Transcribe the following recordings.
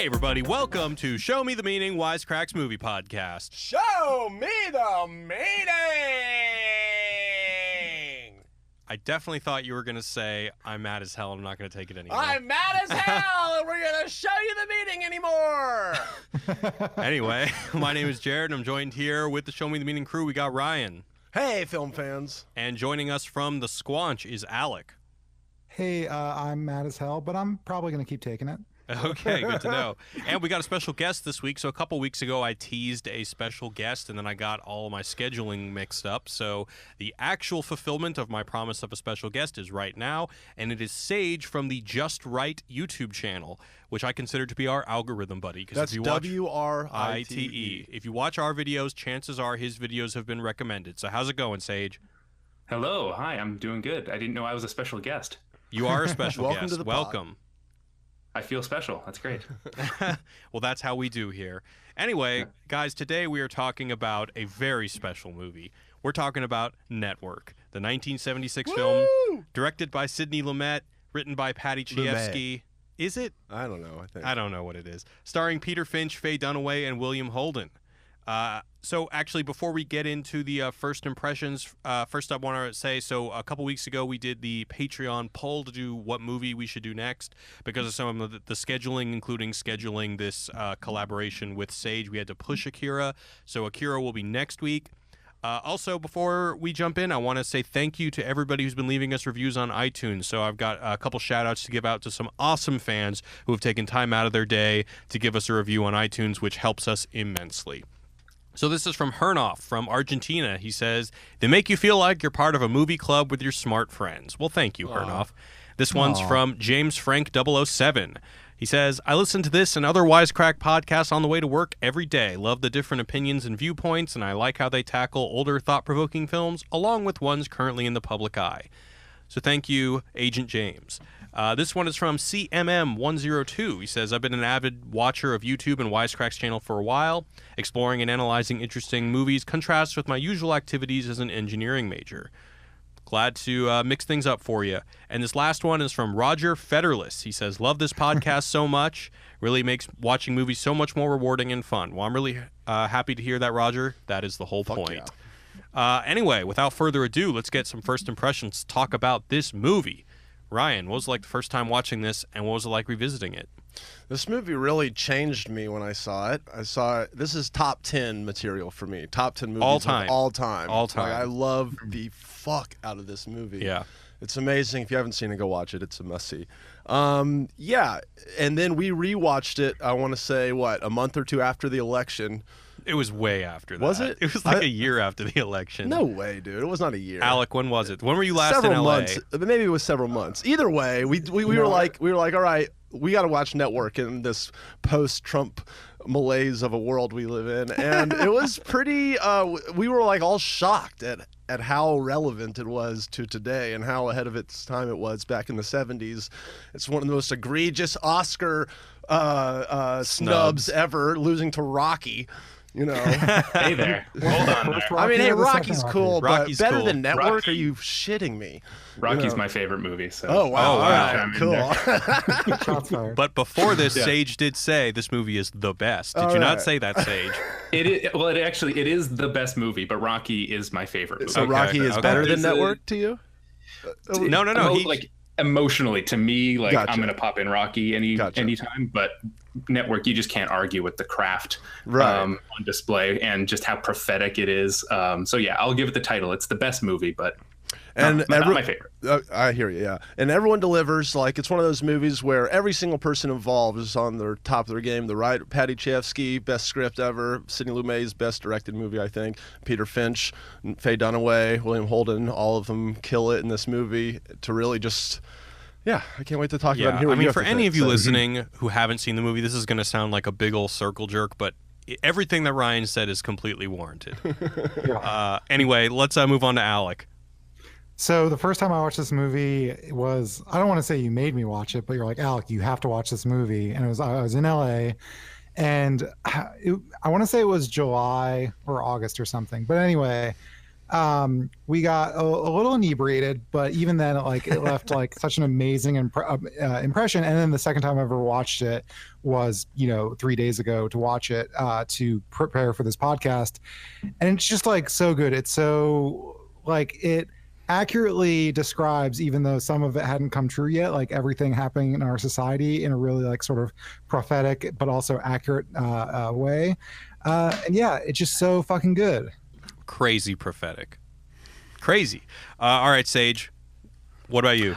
Hey everybody, welcome to Show Me the Meaning, Wisecrack's movie podcast. Show me the meaning! I definitely thought you were going to say, I'm mad as hell and I'm not going to take it anymore. I'm mad as hell and we're going to show you the meaning anymore! Anyway, my name is Jared and I'm joined here with the Show Me the Meaning crew. We got Ryan. Hey, film fans. And joining us from the Squanch is Alec. Hey, I'm mad as hell, but I'm probably going to keep taking it. Okay, good to know. And we got a special guest this week. So a couple weeks ago, I teased a special guest, and then I got all of my scheduling mixed up. So the actual fulfillment of my promise of a special guest is right now, and it is Sage from the Just Right YouTube channel, which I consider to be our algorithm buddy. That's W-R-I-T-E. If you watch our videos, chances are his videos have been recommended. So how's it going, Sage? Hello. Hi, I'm doing good. I didn't know I was a special guest. You are a special Welcome guest. to the Welcome. pod. I feel special. That's great. Well, that's how we do here. Anyway, guys, today we are talking about a very special movie. We're talking about Network, the 1976 film, directed by Sidney Lumet, written by Patty Chayefsky. Is it? I don't know, I don't know what it is. Starring Peter Finch, Faye Dunaway, and William Holden. So actually, before we get into the first impressions, first I want to say, so a couple weeks ago we did the Patreon poll to do what movie we should do next. Because of some of the scheduling, including scheduling this collaboration with Sage, we had to push Akira. So Akira will be next week. Also, before we jump in, I want to say thank you to everybody who's been leaving us reviews on iTunes. So I've got a couple shout-outs to give out to some awesome fans who have taken time out of their day to give us a review on iTunes, which helps us immensely. So this is from Hernoff from Argentina. He says, they make you feel like you're part of a movie club with your smart friends. Well, thank you, Hernoff. This one's from James Frank 007. He says, I listen to this and other Wisecrack podcasts on the way to work every day. Love the different opinions and viewpoints, and I like how they tackle older thought-provoking films along with ones currently in the public eye. So thank you, Agent James. This one is from CMM102. He says, I've been an avid watcher of YouTube and Wisecrack's channel for a while. Exploring and analyzing interesting movies contrasts with my usual activities as an engineering major. Glad to mix things up for you. And this last one is from Roger Federless. He says, love this podcast so much. Really makes watching movies so much more rewarding and fun. Well, I'm really happy to hear that, Roger. That is the whole point. Yeah. Anyway, without further ado, let's get some first impressions. Talk about this movie. Ryan, what was it like the first time watching this, and what was it like revisiting it? This movie really changed me when I saw it. This is top 10 material for me. Top 10 movies all time. All time. Like, I love the fuck out of this movie. Yeah. It's amazing. If you haven't seen it, go watch it. It's a must-see. Yeah, and then we rewatched it, I want to say, a month or two after the election. It was way after that. Was it? It was like a year after the election. No way, dude. It was not a year. Alec, when was it? When were you last in LA? Several months. Maybe it was several months. Either way, we were like, all right, we got to watch Network in this post-Trump malaise of a world we live in, and it was pretty. We were like all shocked at how relevant it was to today and how ahead of its time it was back in the 70s. It's one of the most egregious Oscar snubs ever, losing to Rocky. You know, Hey there. Hold on there. I mean, hey, Rocky's cool, Rocky's but better cool. than Network? Rocky. Are you shitting me? Rocky's my favorite movie. So. Oh, wow. Oh, wow. All right, cool. Shots fired. But before this, Yeah. Sage did say this movie is the best. Did All you not right. say that, Sage? It is the best movie, but Rocky is my favorite movie. So Okay, Rocky is okay. better than There's a- Network to you? No. Like emotionally, to me, like Gotcha. I'm gonna pop in Rocky anytime, but Network, you just can't argue with the craft on display and just how prophetic it is. So yeah, I'll give it the title. It's the best movie, but not my favorite. I hear you, yeah. And everyone delivers. Like, it's one of those movies where every single person involved is on their top of their game. The right, Patty Chayefsky, best script ever. Sidney Lumet's best directed movie, I think. Peter Finch, Faye Dunaway, William Holden, all of them kill it in this movie to really just... Yeah, I can't wait to talk about it. Yeah, Hear what I you mean, have for to any think. of you So- listening who haven't seen the movie, this is going to sound like a big old circle jerk, but everything that Ryan said is completely warranted. Anyway, let's move on to Alec. So the first time I watched this movie was, I don't want to say you made me watch it, but you're like, Alec, you have to watch this movie. And I was in LA, and I want to say it was July or August or something. But anyway, We got a little inebriated, but even then, it left like such an amazing impression. And then the second time I ever watched it was 3 days ago to watch it to prepare for this podcast, and it's just like so good. It's so it accurately describes, even though some of it hadn't come true yet, like everything happening in our society in a really sort of prophetic but also accurate way. And yeah, it's just so fucking good. Crazy prophetic. Crazy. All right, Sage, what about you?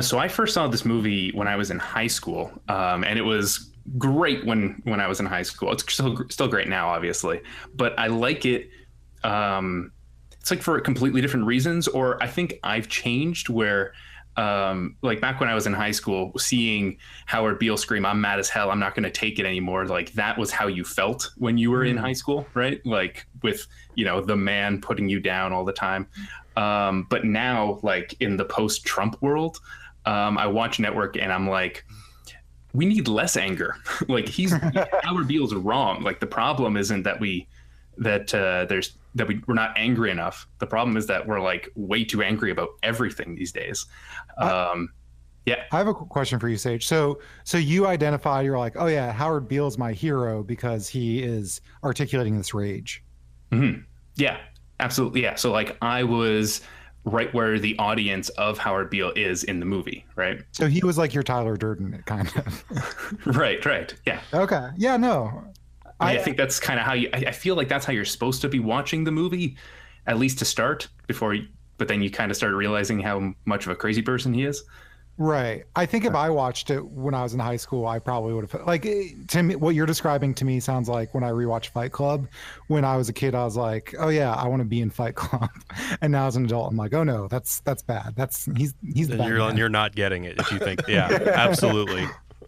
So I first saw this movie when I was in high school, and it was great when I was in high school. It's still great now, obviously, but I like it. It's like for completely different reasons, or I think I've changed where, back when I was in high school, seeing Howard Beale scream, "I'm mad as hell, I'm not going to take it anymore." Like that was how you felt when you were in high school, right? Like with, the man putting you down all the time. But now, like in the post-Trump world, I watch Network and I'm like, we need less anger. Like Howard Beale's wrong. Like the problem isn't that we're not angry enough. The problem is that we're like way too angry about everything these days. Yeah. I have a question for you, Sage. So you identify, you're like, oh yeah, Howard Beale's my hero because he is articulating this rage. Mm-hmm. Yeah, absolutely. Yeah. So like I was right where the audience of Howard Beale is in the movie, right? So he was like your Tyler Durden, kind of. Right. Yeah. Okay. Yeah, no. I think that's kind of how I feel like that's how you're supposed to be watching the movie, at least to start but then you kind of start realizing how much of a crazy person he is. Right. I think if I watched it when I was in high school, I probably would have to me, what you're describing to me sounds like when I rewatched Fight Club. When I was a kid, I was like, oh yeah, I want to be in Fight Club. And now as an adult, I'm like, oh no, that's bad. He's the bad guy. You're not getting it if you think, yeah, absolutely.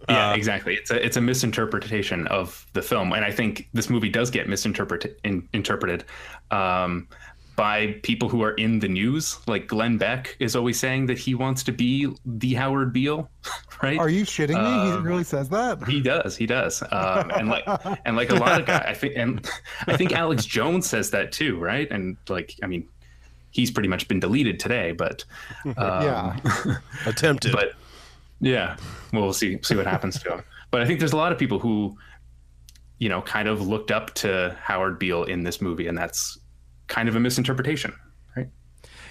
Yeah, exactly. It's a misinterpretation of the film, and I think this movie does get interpreted by people who are in the news. Like Glenn Beck is always saying that he wants to be the Howard Beale, right? Are you shitting me? He really says that? He does. And like a lot of guys, I think Alex Jones says that too, right? And he's pretty much been deleted today, but yeah, attempted. But yeah, we'll see what happens to him. But I think there's a lot of people who, kind of looked up to Howard Beale in this movie, and that's kind of a misinterpretation, right?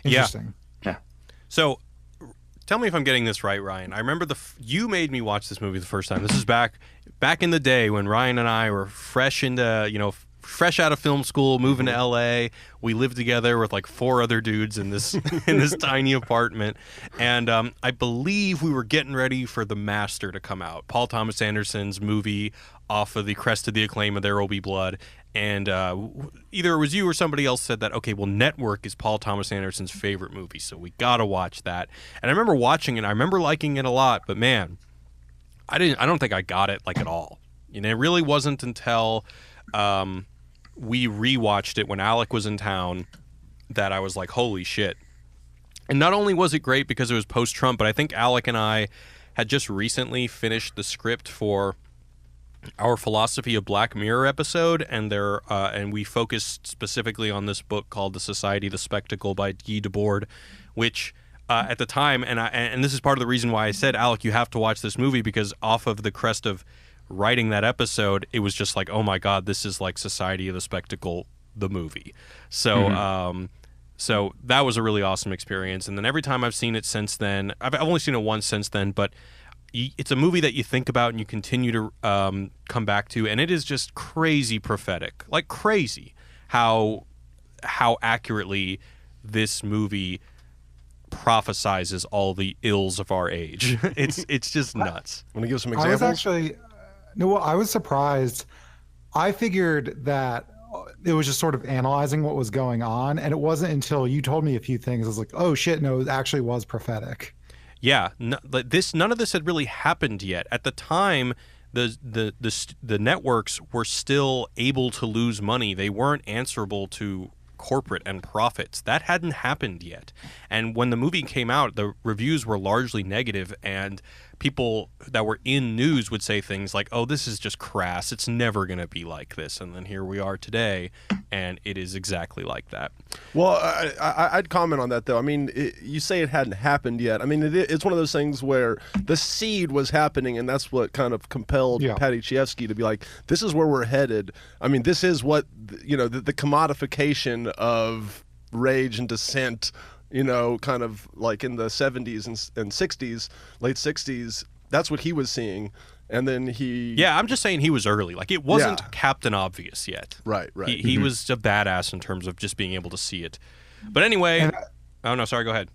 Interesting. Yeah. So tell me if I'm getting this right, Ryan. I remember you made me watch this movie the first time. This is back in the day when Ryan and I were fresh out of film school, moving to LA. We lived together with like 4 other dudes in this tiny apartment, and I believe we were getting ready for The Master to come out, Paul Thomas Anderson's movie off of the crest of the acclaim of There Will Be Blood. And either it was you or somebody else said that, okay, well, Network is Paul Thomas Anderson's favorite movie, so we gotta watch that. And I remember watching it. I remember liking it a lot, but man, I don't think I got it at all. It really wasn't until we rewatched it when Alec was in town that I was like, holy shit. And not only was it great because it was post-Trump, but I think Alec and I had just recently finished the script for our Philosophy of Black Mirror episode, and we focused specifically on this book called The Society of the Spectacle by Guy Debord, which at the time, and this is part of the reason why I said, Alec, you have to watch this movie, because off of the crest of writing that episode, it was just like, oh my God, this is like Society of the Spectacle, the movie. So so that was a really awesome experience. And then every time I've seen it since then, I've only seen it once since then, but it's a movie that you think about and you continue to come back to, and it is just crazy prophetic, like crazy how accurately this movie prophesizes all the ills of our age. It's just nuts. Want to give some examples? I was surprised. I figured that it was just sort of analyzing what was going on, and it wasn't until you told me a few things I was like, oh shit, no, it actually was prophetic. Yeah, none of this had really happened yet. At the time, the networks were still able to lose money. They weren't answerable to corporate and profits. That hadn't happened yet. And when the movie came out, the reviews were largely negative, and people that were in news would say things like, oh, this is just crass. It's never going to be like this. And then here we are today, and it is exactly like that. Well, I'd comment on that, though. I mean, you say it hadn't happened yet. I mean, it's one of those things where the seed was happening, and that's what kind of compelled Patty Chayefsky to be like, this is where we're headed. I mean, this is what, the commodification of rage and dissent, kind of like in the 70s and 60s, late 60s, that's what he was seeing. And then Yeah, I'm just saying he was early. Like, it wasn't Captain Obvious yet. Right. He was a badass in terms of just being able to see it. But anyway, oh, no, sorry, go ahead.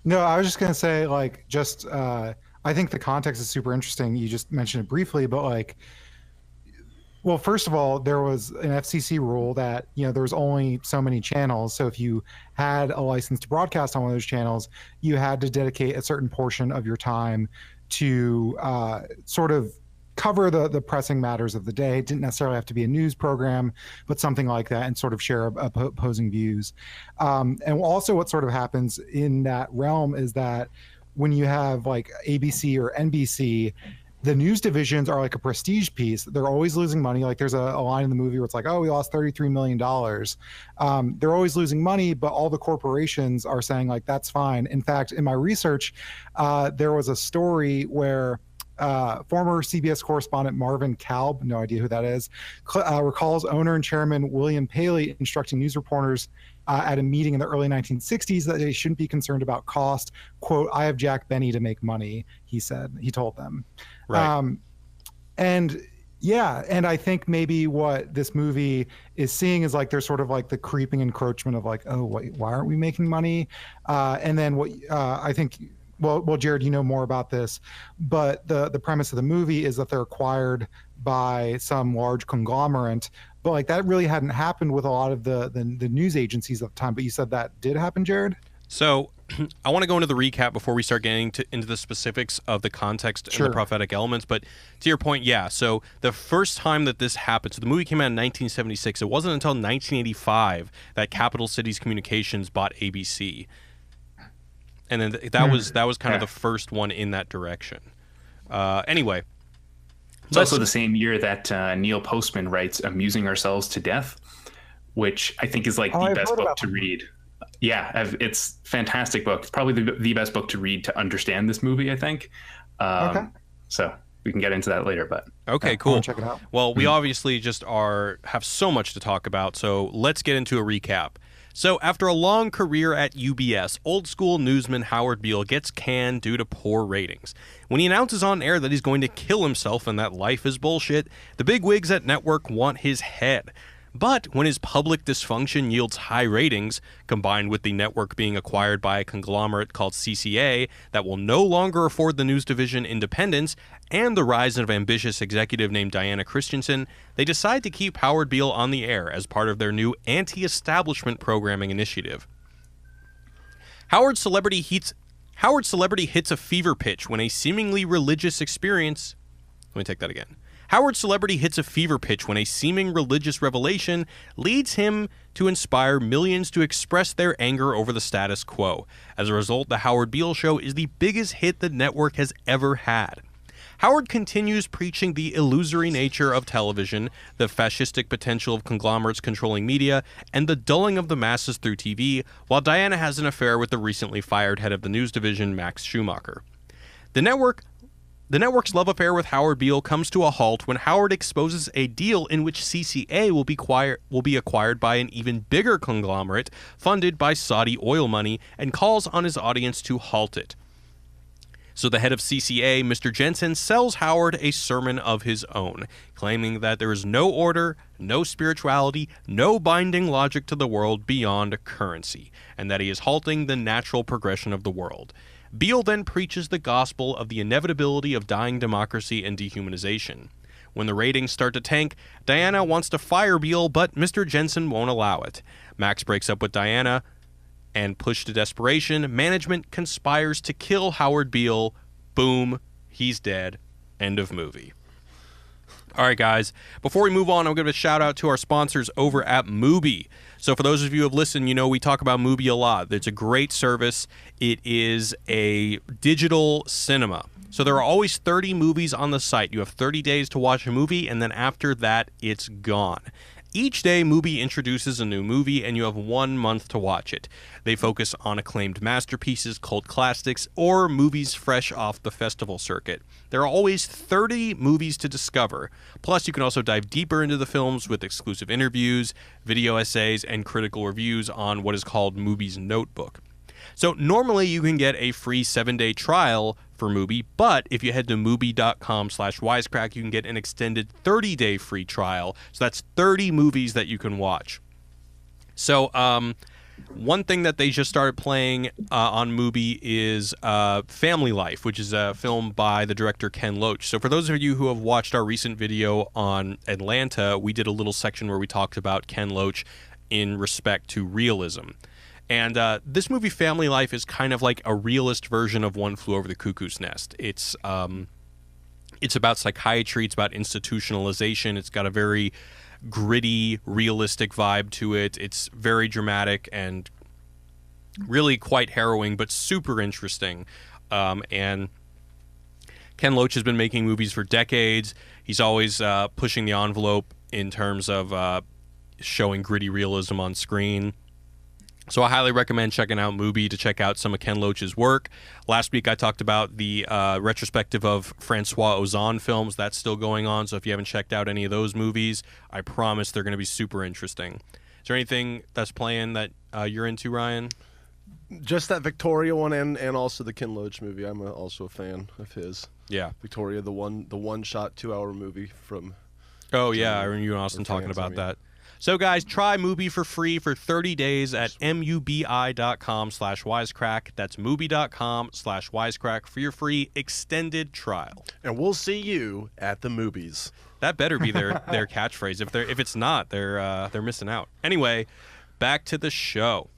No, I was just going to say, like, just, I think the context is super interesting. You just mentioned it briefly, but, like, well, first of all, there was an FCC rule that, there was only so many channels. So if you had a license to broadcast on one of those channels, you had to dedicate a certain portion of your time to sort of cover the pressing matters of the day. It didn't necessarily have to be a news program, but something like that, and sort of share opposing views. And also what sort of happens in that realm is that when you have like ABC or NBC, the news divisions are like a prestige piece. They're always losing money. Like there's a line in the movie where it's like, oh, we lost $33 million. They're always losing money, but all the corporations are saying like, that's fine. In fact, in my research, there was a story where former CBS correspondent Marvin Kalb, no idea who that is, recalls owner and chairman William Paley instructing news reporters at a meeting in the early 1960s that they shouldn't be concerned about cost. Quote, I have Jack Benny to make money, he told them. Right. And I think maybe what this movie is seeing is like there's sort of like the creeping encroachment of like, oh, wait, why aren't we making money? And then what I think, well, Jared, you know more about this, but the premise of the movie is that they're acquired by some large conglomerate, but like that really hadn't happened with a lot of the news agencies at the time. But you said that did happen, Jared? So I want to go into the recap before we start getting into the specifics of the context and the prophetic elements. But to your point, yeah. So the first time that this happened, so the movie came out in 1976. It wasn't until 1985 that Capital Cities Communications bought ABC. And then that was kind of the first one in that direction. Anyway. It's also the same year that Neil Postman writes Amusing Ourselves to Death, which I think is like the best book to read. Yeah, it's a fantastic book. It's probably the best book to read to understand this movie, I think. Okay. So we can get into that later. But okay, cool. Check it out. Well, we obviously just have so much to talk about, so let's get into a recap. So after a long career at UBS, old-school newsman Howard Beale gets canned due to poor ratings. When he announces on air that he's going to kill himself and that life is bullshit, the bigwigs at network want his head. But when his public dysfunction yields high ratings, combined with the network being acquired by a conglomerate called CCA that will no longer afford the news division independence, and the rise of an ambitious executive named Diana Christensen, they decide to keep Howard Beale on the air as part of their new anti-establishment programming initiative. Howard Celebrity hits a fever pitch when a seemingly religious experience... Let me take that again. Howard Celebrity hits a fever pitch when a seeming religious revelation leads him to inspire millions to express their anger over the status quo. As a result, The Howard Beale Show is the biggest hit the network has ever had. Howard continues preaching the illusory nature of television, the fascistic potential of conglomerates controlling media, and the dulling of the masses through TV, while Diana has an affair with the recently fired head of the news division, Max Schumacher. The network's love affair with Howard Beale comes to a halt when Howard exposes a deal in which CCA will be acquired by an even bigger conglomerate funded by Saudi oil money, and calls on his audience to halt it. So the head of CCA, Mr. Jensen, sells Howard a sermon of his own, claiming that there is no order, no spirituality, no binding logic to the world beyond currency, and that he is halting the natural progression of the world. Beale then preaches the gospel of the inevitability of dying democracy and dehumanization. When the ratings start to tank, Diana wants to fire Beale, but Mr. Jensen won't allow it. Max breaks up with Diana, and pushed to desperation, management conspires to kill Howard Beale. Boom, he's dead. End of movie. All right, guys, before we move on, I'm going to give a shout out to our sponsors over at Mubi. So for those of you who have listened, you know we talk about Mubi a lot. It's a great service. It is a digital cinema. So there are always 30 movies on the site. You have 30 days to watch a movie, and then after that, it's gone. Each day, Mubi introduces a new movie, and you have 1 month to watch it. They focus on acclaimed masterpieces, cult classics, or movies fresh off the festival circuit. There are always 30 movies to discover. Plus, you can also dive deeper into the films with exclusive interviews, video essays, and critical reviews on what is called Mubi's Notebook. So normally you can get a free 7-day trial for Mubi, but if you head to mubi.com/wisecrack, you can get an extended 30-day free trial. So that's 30 movies that you can watch. So one thing that they just started playing on Mubi is Family Life, which is a film by the director Ken Loach. So for those of you who have watched our recent video on Atlanta, we did a little section where we talked about Ken Loach in respect to realism. And this movie, Family Life, is kind of like a realist version of One Flew Over the Cuckoo's Nest. It's about psychiatry. It's about institutionalization. It's got a very gritty, realistic vibe to it. It's very dramatic and really quite harrowing, but super interesting. And Ken Loach has been making movies for decades. He's always pushing the envelope in terms of showing gritty realism on screen. So I highly recommend checking out Mubi to check out some of Ken Loach's work. Last week I talked about the retrospective of Francois Ozon films. That's still going on, so if you haven't checked out any of those movies, I promise they're going to be super interesting. Is there anything that's playing that you're into, Ryan? Just that Victoria one and also the Ken Loach movie. I'm also a fan of his. Yeah. Victoria, the one-shot 2-hour movie from... Oh, yeah, I remember you and Austin talking about that. So, guys, try Mubi for free for 30 days at mubi.com/wisecrack. That's mubi.com/wisecrack for your free extended trial. And we'll see you at the movies. That better be their catchphrase. If it's not, they're missing out. Anyway, back to the show.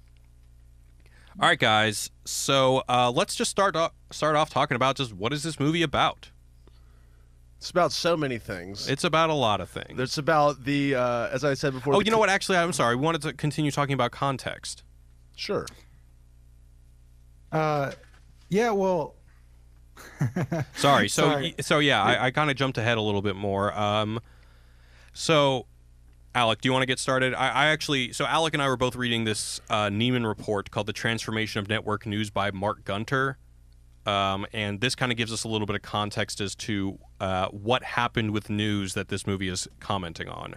All right, guys. So let's just start off talking about just what is this movie about. It's about so many things. It's about a lot of things. It's about the, as I said before... Oh, you know what? Actually, I'm sorry. We wanted to continue talking about context. Sure. Yeah, well... Sorry. Sorry. So yeah, I kind of jumped ahead a little bit more. So, Alec, do you want to get started? So Alec and I were both reading this Neiman report called The Transformation of Network News by Mark Gunter. And this kind of gives us a little bit of context as to what happened with news that this movie is commenting on.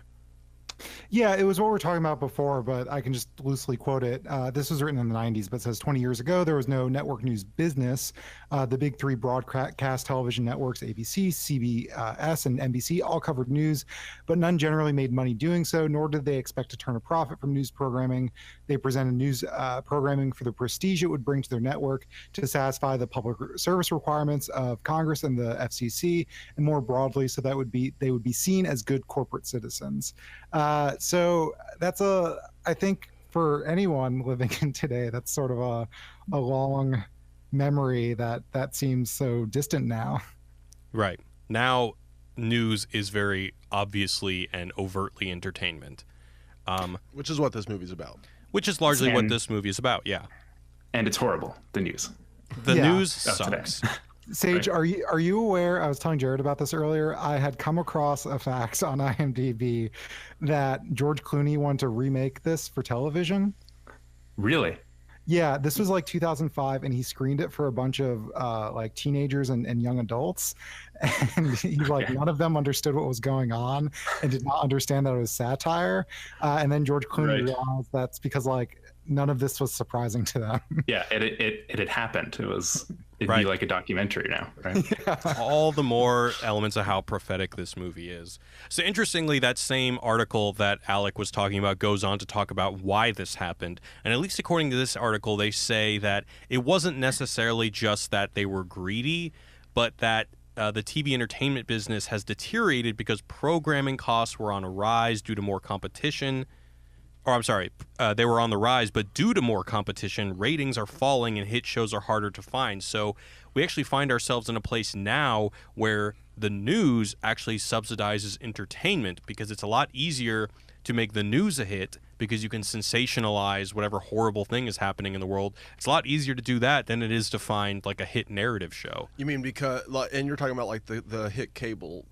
Yeah, it was what we were talking about before, but I can just loosely quote it. This was written in the 90s, but it says 20 years ago, there was no network news business. The big three broadcast television networks, ABC, CBS, and NBC, all covered news, but none generally made money doing so, nor did they expect to turn a profit from news programming. They presented news programming for the prestige it would bring to their network to satisfy the public service requirements of Congress and the FCC, and more broadly, so that they would be seen as good corporate citizens. So that's I think for anyone living in today, that's sort of a long memory that seems so distant now. Right. Now, news is very obviously and overtly entertainment. Which is what this movie's about. Which is largely what this movie is about, yeah. And it's horrible, the news. The news sucks. Sage, are you aware? I was telling Jared about this earlier. I had come across a fact on IMDb that George Clooney wanted to remake this for television. Really? Yeah, this was like 2005, and he screened it for a bunch of like teenagers and young adults, and none of them understood what was going on and did not understand that it was satire. And then George Clooney realized that's because none of this was surprising to them. Yeah, it had happened. It'd be like a documentary now, right? Yeah. All the more elements of how prophetic this movie is. So interestingly, that same article that Alec was talking about goes on to talk about why this happened. And at least according to this article, they say that it wasn't necessarily just that they were greedy, but that the TV entertainment business has deteriorated because programming costs were on a rise due to more competition. They were on the rise, but due to more competition, ratings are falling and hit shows are harder to find. So we actually find ourselves in a place now where the news actually subsidizes entertainment because it's a lot easier to make the news a hit because you can sensationalize whatever horrible thing is happening in the world. It's a lot easier to do that than it is to find like a hit narrative show. You mean because, and you're talking about like the hit cable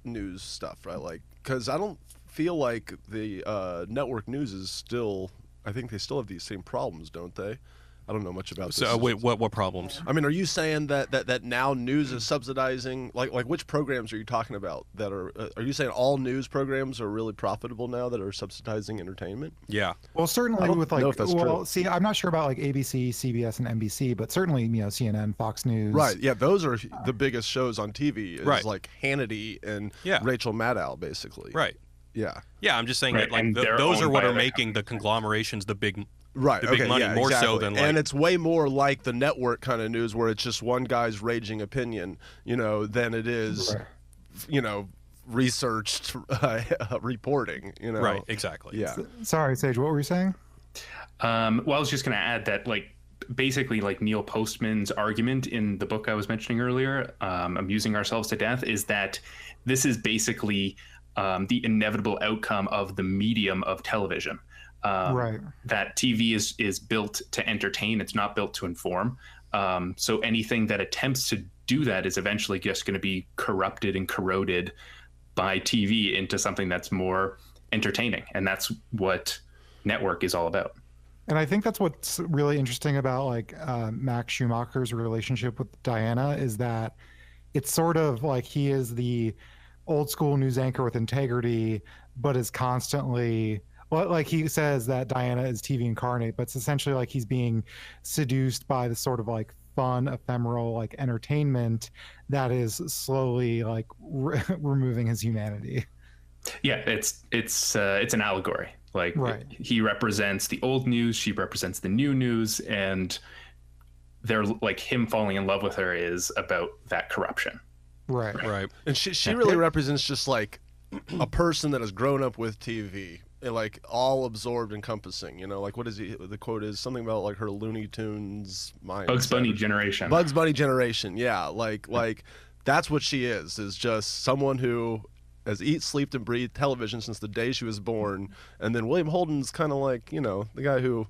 news stuff, right? Like, because I don't feel like the network news is still, I think they still have these same problems, don't they? I don't know much about this. So wait, what problems? I mean, are you saying that now news is subsidizing? Like which programs are you talking about that are you saying all news programs are really profitable now that are subsidizing entertainment? Yeah. Well, certainly with know if that's true. See, I'm not sure about like ABC, CBS, and NBC, but certainly CNN, Fox News. Right. Yeah, those are the biggest shows on TV. Is right. Like Hannity and Rachel Maddow, basically. Right. Yeah. Yeah, I'm just saying that like those are what are making the conglomerations the big. Right, the big money, more exactly. so than like... And it's way more like the network kind of news where it's just one guy's raging opinion, than it is, researched reporting, Right, exactly. Yeah. Sorry, Sage, what were you saying? Well, I was just going to add that, like, basically, like Neil Postman's argument in the book I was mentioning earlier, Amusing Ourselves to Death, is that this is basically the inevitable outcome of the medium of television. Right. That TV is built to entertain. It's not built to inform. So anything that attempts to do that is eventually just going to be corrupted and corroded by TV into something that's more entertaining. And that's what network is all about. And I think that's what's really interesting about like Max Schumacher's relationship with Diana is that it's sort of like he is the old school news anchor with integrity, but is constantly... Well, like he says that Diana is TV incarnate, but it's essentially like he's being seduced by the sort of like fun, ephemeral, like entertainment that is slowly like removing his humanity. Yeah, it's an allegory. Like right. He represents the old news, she represents the new news, and they're like him falling in love with her is about that corruption. Right. And she really represents just like a person that has grown up with TV. Like all absorbed, encompassing. Like what is the quote is something about like her Looney Tunes mind. Bugs Bunny generation. Bugs Bunny generation. Yeah, like that's what she is just someone who has eat, slept, and breathed television since the day she was born. And then William Holden's kind of like the guy who.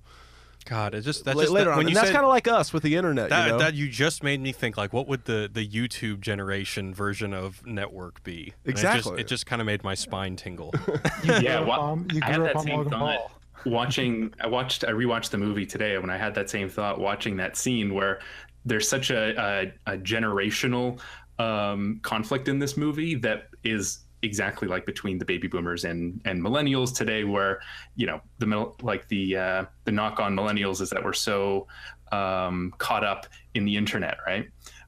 God, it's just later on. And that's kind of like us with the internet. That you just made me think like, what would the YouTube generation version of network be? Exactly. It just kind of made my spine tingle. Yeah, I had that same thought. I rewatched the movie today when I had that same thought watching that scene where there's such a generational conflict in this movie that is exactly like between the baby boomers and millennials today, where the knock on millennials is that we're so caught up in the internet, right?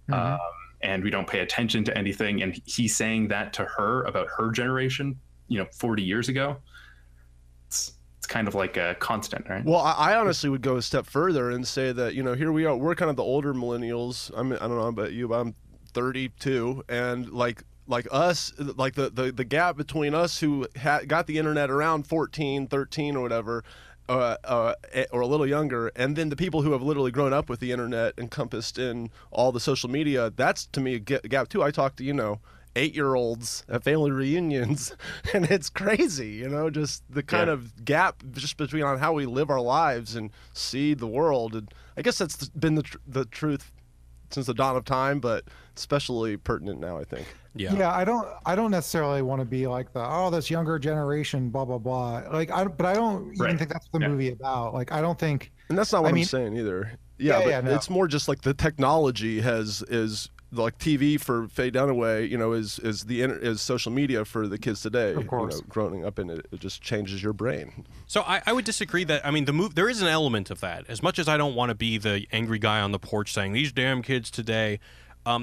Mm-hmm. And we don't pay attention to anything. And he's saying that to her about her generation 40 years ago. It's kind of like a constant, right? Well, I honestly would go a step further and say that here we are, we're kind of the older millennials. I don't know about you, but I'm 32, and like us, like the gap between us who got the internet around 14, 13 or whatever, or a little younger, and then the people who have literally grown up with the internet encompassed in all the social media, that's to me a gap too. I talk to 8-year-olds at family reunions, and it's crazy, just the kind of gap just between on how we live our lives and see the world. And I guess that's been the truth since the dawn of time, but especially pertinent now, I think. Yeah, I don't necessarily want to be like this younger generation, blah blah blah. Like, but I don't even think that's what the movie about. Like, I don't think, and that's not what I'm saying either. No. It's more just like the technology is like TV for Faye Dunaway, is social media for the kids today. Of course, growing up in it just changes your brain. So I would disagree that. I mean, there is an element of that. As much as I don't want to be the angry guy on the porch saying these damn kids today,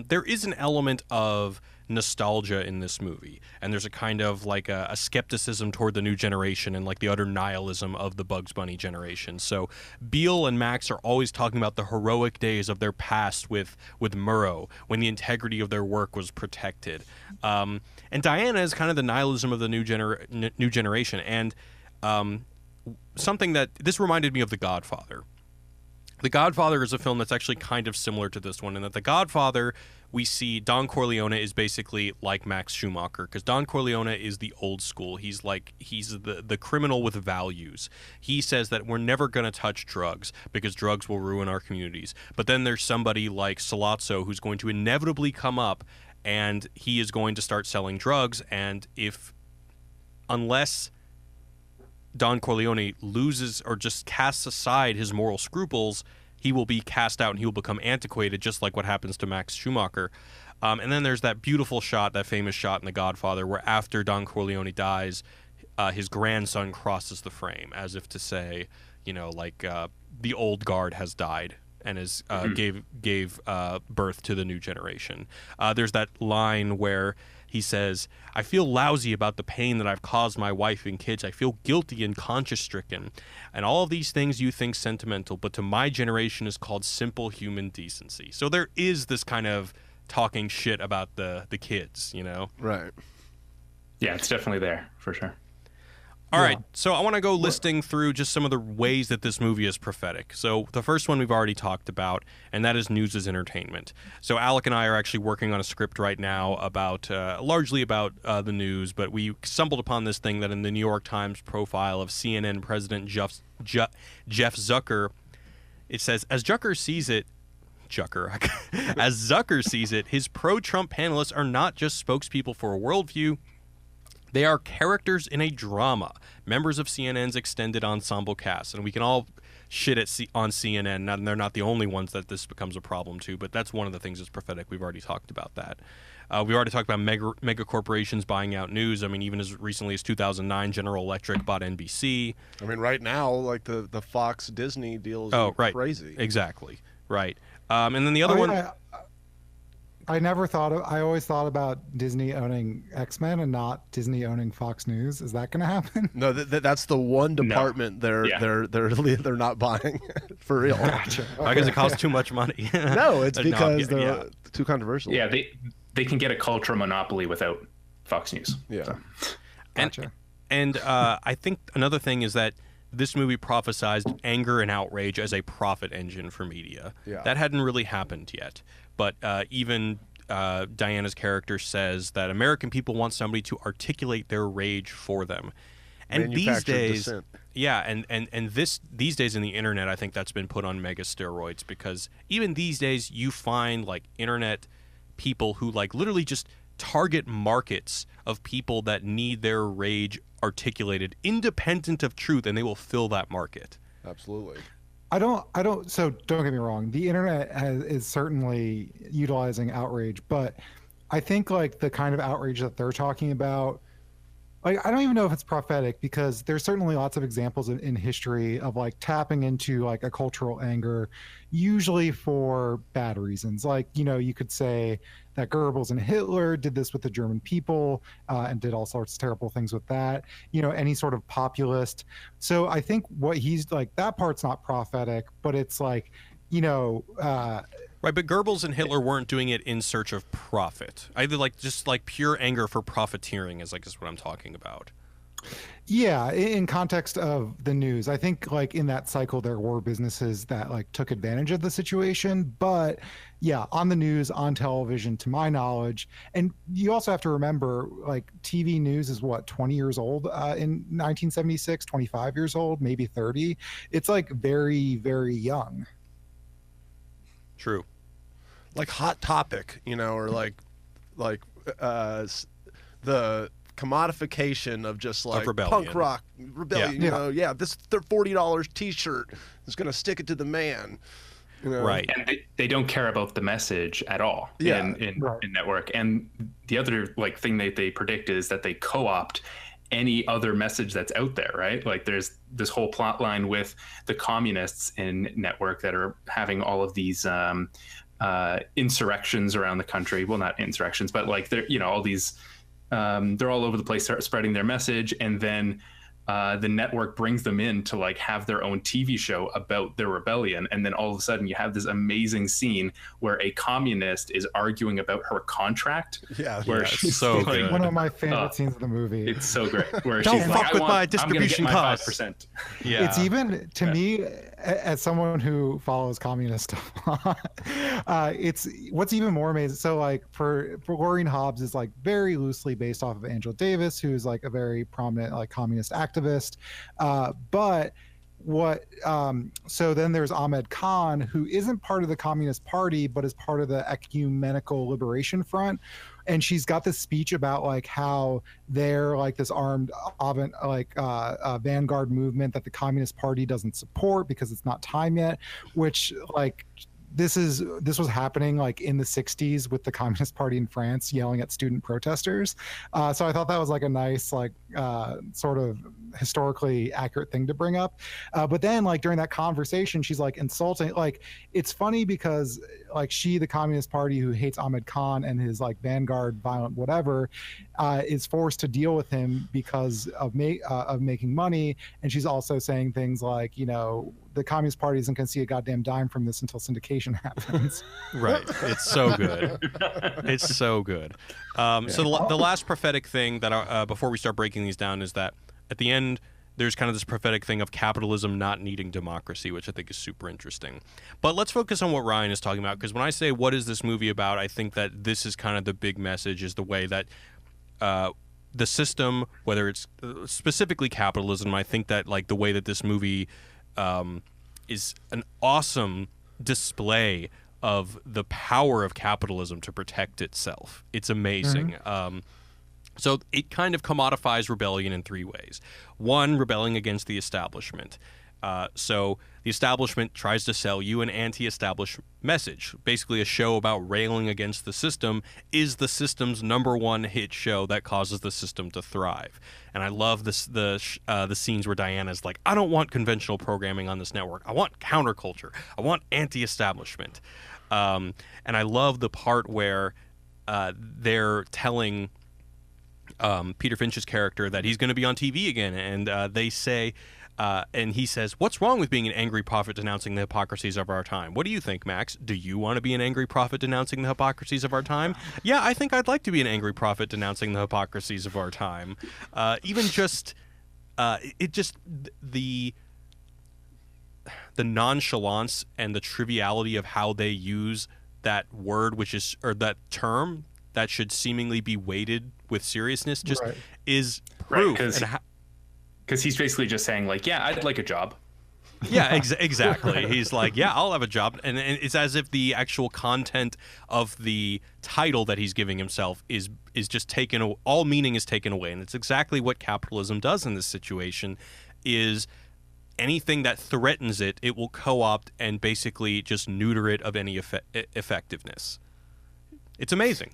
there is an element of nostalgia in this movie, and there's a kind of like a skepticism toward the new generation and like the utter nihilism of the Bugs Bunny generation. So Beale and Max are always talking about the heroic days of their past with Murrow, when the integrity of their work was protected, and Diana is kind of the nihilism of the new generation. And something that this reminded me of The Godfather. The Godfather is a film that's actually kind of similar to this one, in that The Godfather we see Don Corleone is basically like Max Schumacher, because Don Corleone is the old school. He's the criminal with values. He says that we're never going to touch drugs because drugs will ruin our communities. But then there's somebody like Sollozzo who's going to inevitably come up, and he is going to start selling drugs. And unless Don Corleone loses or just casts aside his moral scruples, he will be cast out and he will become antiquated, just like what happens to Max Schumacher. And then there's that beautiful shot, that famous shot in The Godfather, where after Don Corleone dies, his grandson crosses the frame, as if to say, the old guard has died and gave birth to the new generation. There's that line where he says, "I feel lousy about the pain that I've caused my wife and kids. I feel guilty and conscience-stricken. And all of these things you think sentimental, but to my generation is called simple human decency." So there is this kind of talking shit about the kids, Right. Yeah, it's definitely there, for sure. All right, so I want to go listing through just some of the ways that this movie is prophetic. So the first one we've already talked about, and that is news as entertainment. So Alec and I are actually working on a script right now about, largely about the news, but we stumbled upon this thing that in the New York Times profile of CNN President Jeff Zucker, it says, as Zucker sees it, his pro-Trump panelists are not just spokespeople for a worldview. They are characters in a drama, members of CNN's extended ensemble cast. And we can all shit on CNN, and they're not the only ones that this becomes a problem to, but that's one of the things that's prophetic. We've already talked about that. We already talked about mega corporations buying out news. I mean, even as recently as 2009, General Electric bought NBC. I mean, right now, like the Fox Disney deal is crazy. Exactly. Right. And then the other one... I always thought about Disney owning X-Men and not Disney owning Fox News. Is that going to happen? No, that's the one department they're not buying for real. Gotcha. Because it costs too much money. No, it's because they're too controversial. Yeah, they can get a culture monopoly without Fox News. Yeah. So. Gotcha. And I think another thing is that this movie prophesized anger and outrage as a profit engine for media. Yeah. That hadn't really happened yet. But even Diana's character says that American people want somebody to articulate their rage for them. And these days, dissent. These days in the internet, I think that's been put on mega steroids, because even these days you find like internet people who like literally just target markets of people that need their rage articulated independent of truth, and they will fill that market. Absolutely. So don't get me wrong. The internet is certainly utilizing outrage, but I think like the kind of outrage that they're talking about, like, I don't even know if it's prophetic, because there's certainly lots of examples in history of like tapping into like a cultural anger, usually for bad reasons. Like, you could say that Goebbels and Hitler did this with the German people and did all sorts of terrible things with that, any sort of populist. So I think what he's like, that part's not prophetic, but it's like, right, but Goebbels and Hitler weren't doing it in search of profit. Either like just like pure anger for profiteering is like is what I'm talking about. Yeah, in context of the news, I think like in that cycle there were businesses that like took advantage of the situation, but yeah, on the news, on television, to my knowledge, and you also have to remember like TV news is what, 20 years old in 1976, 25 years old, maybe 30. It's like very, very young. True. Like Hot Topic, or like the commodification of just like punk rock rebellion. This $40 T-shirt is going to stick it to the man. Right. And they don't care about the message at all in network. And the other like thing that they predict is that they co-opt any other message that's out there, right? Like there's this whole plot line with the communists in network that are having all of these insurrections around the country. Well, not insurrections, but like they're, all these, they're all over the place, start spreading their message. And then the network brings them in to like have their own TV show about their rebellion. And then all of a sudden you have this amazing scene where a communist is arguing about her contract. Where she's so good. One of my favorite scenes of the movie. It's so great. Where Don't she's fuck like, with my distribution costs. 5%. Yeah. It's even to me, as someone who follows communist stuff, it's what's even more amazing. So like for Maureen Hobbs is like very loosely based off of Angela Davis, who's like a very prominent like communist activist. But what so then there's Ahmed Khan, who isn't part of the Communist Party but is part of the Ecumenical Liberation Front, and she's got this speech about like how they're like this armed vanguard movement that the Communist Party doesn't support because it's not time yet, which like this was happening like in the 60s with the Communist Party in France yelling at student protesters. So I thought that was like a nice like sort of historically accurate thing to bring up. But then like during that conversation, she's like insulting. Like it's funny because like the Communist Party who hates Ahmed Khan and his like vanguard violent whatever is forced to deal with him because of making money. And she's also saying things like, you know, the Communist Party isn't going to see a goddamn dime from this until syndication happens. Right. It's so good. It's so good. So the last prophetic thing that before we start breaking these down is that at the end, there's kind of this prophetic thing of capitalism not needing democracy, which I think is super interesting. But let's focus on what Ryan is talking about, because when I say what is this movie about, I think that this is kind of the big message, is the way that the system, whether it's specifically capitalism, I think that like the way that this movie is an awesome display of the power of capitalism to protect itself. It's amazing. Mm-hmm. So it kind of commodifies rebellion in three ways. One, rebelling against the establishment. So the establishment tries to sell you an anti-establishment message. Basically, a show about railing against the system is the system's #1 hit show that causes the system to thrive. And I love the scenes where Diana's like, I don't want conventional programming on this network. I want counterculture. I want anti-establishment. And I love the part where they're telling Peter Finch's character that he's going to be on TV again, and they say, and he says, what's wrong with being an angry prophet denouncing the hypocrisies of our time? What do you think, Max? Do you want to be an angry prophet denouncing the hypocrisies of our time? Yeah, I think I'd like to be an angry prophet denouncing the hypocrisies of our time. Even just, the nonchalance and the triviality of how they use that word, or that term that should seemingly be weighted with seriousness, just is proof. Because he's basically just saying like, yeah, I'd like a job. Yeah, exactly. He's like, yeah, I'll have a job. And it's as if the actual content of the title that he's giving himself is just taken, all meaning is taken away. And it's exactly what capitalism does in this situation, is anything that threatens it, it will co-opt and basically just neuter it of any effectiveness. It's amazing.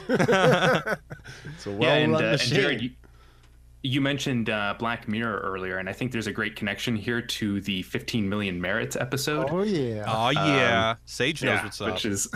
It's a well-run machine. And Jared, you mentioned Black Mirror earlier, and I think there's a great connection here to the 15 Million Merits episode. Oh, yeah. Oh, yeah. Sage knows what's up. Which is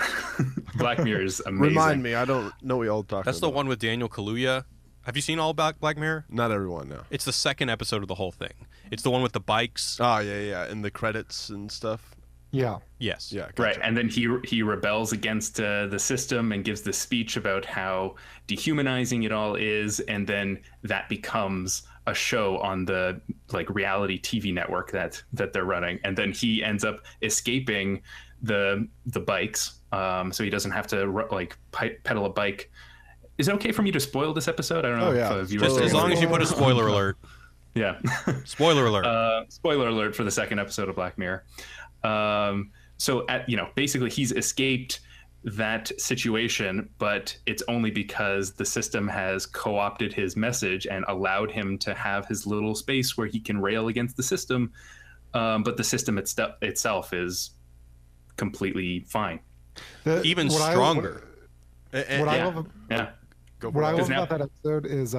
Black Mirror is amazing. Remind me. I don't know what y'all talking about. That's the one with Daniel Kaluuya. Have you seen all about Black Mirror? Not everyone, no. It's the second episode of the whole thing. It's the one with the bikes. Oh, yeah. And the credits and stuff. Yeah. Yes. Yeah. Gotcha. Right, and then he rebels against the system and gives this speech about how dehumanizing it all is, and then that becomes a show on the like reality TV network that they're running, and then he ends up escaping the bikes, so he doesn't have to like pedal a bike. Is it okay for me to spoil this episode? I don't know. If just as long as you put a spoiler alert. Yeah. Spoiler alert. Spoiler alert for the second episode of Black Mirror. So basically he's escaped that situation, but it's only because the system has co-opted his message and allowed him to have his little space where he can rail against the system. But the system itself is completely fine. Even stronger. What I love about that episode is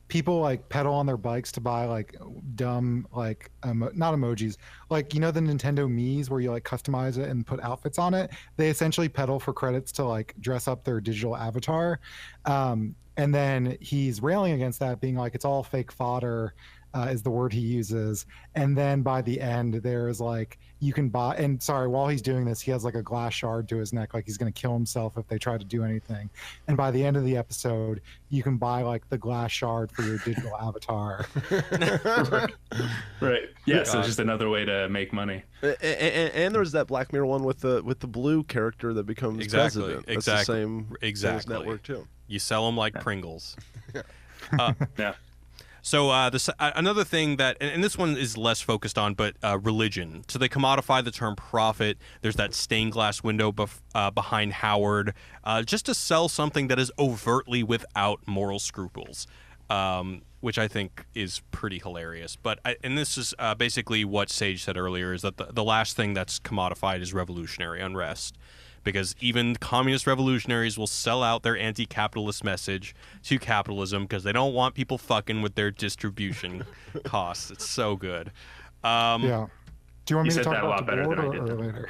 people like pedal on their bikes to buy like dumb like not emojis, like the Nintendo Mii's where you like customize it and put outfits on it. They essentially pedal for credits to like dress up their digital avatar, and then he's railing against that, being like it's all fake fodder. is the word he uses. And then by the end, there's like, you can buy, and sorry, while he's doing this, he has like a glass shard to his neck, like he's going to kill himself if they try to do anything. And by the end of the episode, you can buy like the glass shard for your digital avatar. Right. Yeah. So it's just another way to make money. And there's that Black Mirror one with the blue character that becomes president. That's the same network too. You sell them like Pringles. Yeah. So another thing that, and this one is less focused on, but religion. So they commodify the term prophet. There's that stained glass window behind Howard, just to sell something that is overtly without moral scruples, which I think is pretty hilarious. But and this is basically what Sage said earlier, is that the last thing that's commodified is revolutionary unrest. Because even communist revolutionaries will sell out their anti-capitalist message to capitalism because they don't want people fucking with their distribution costs. It's so good. Yeah. Do you want me to talk about the board or later?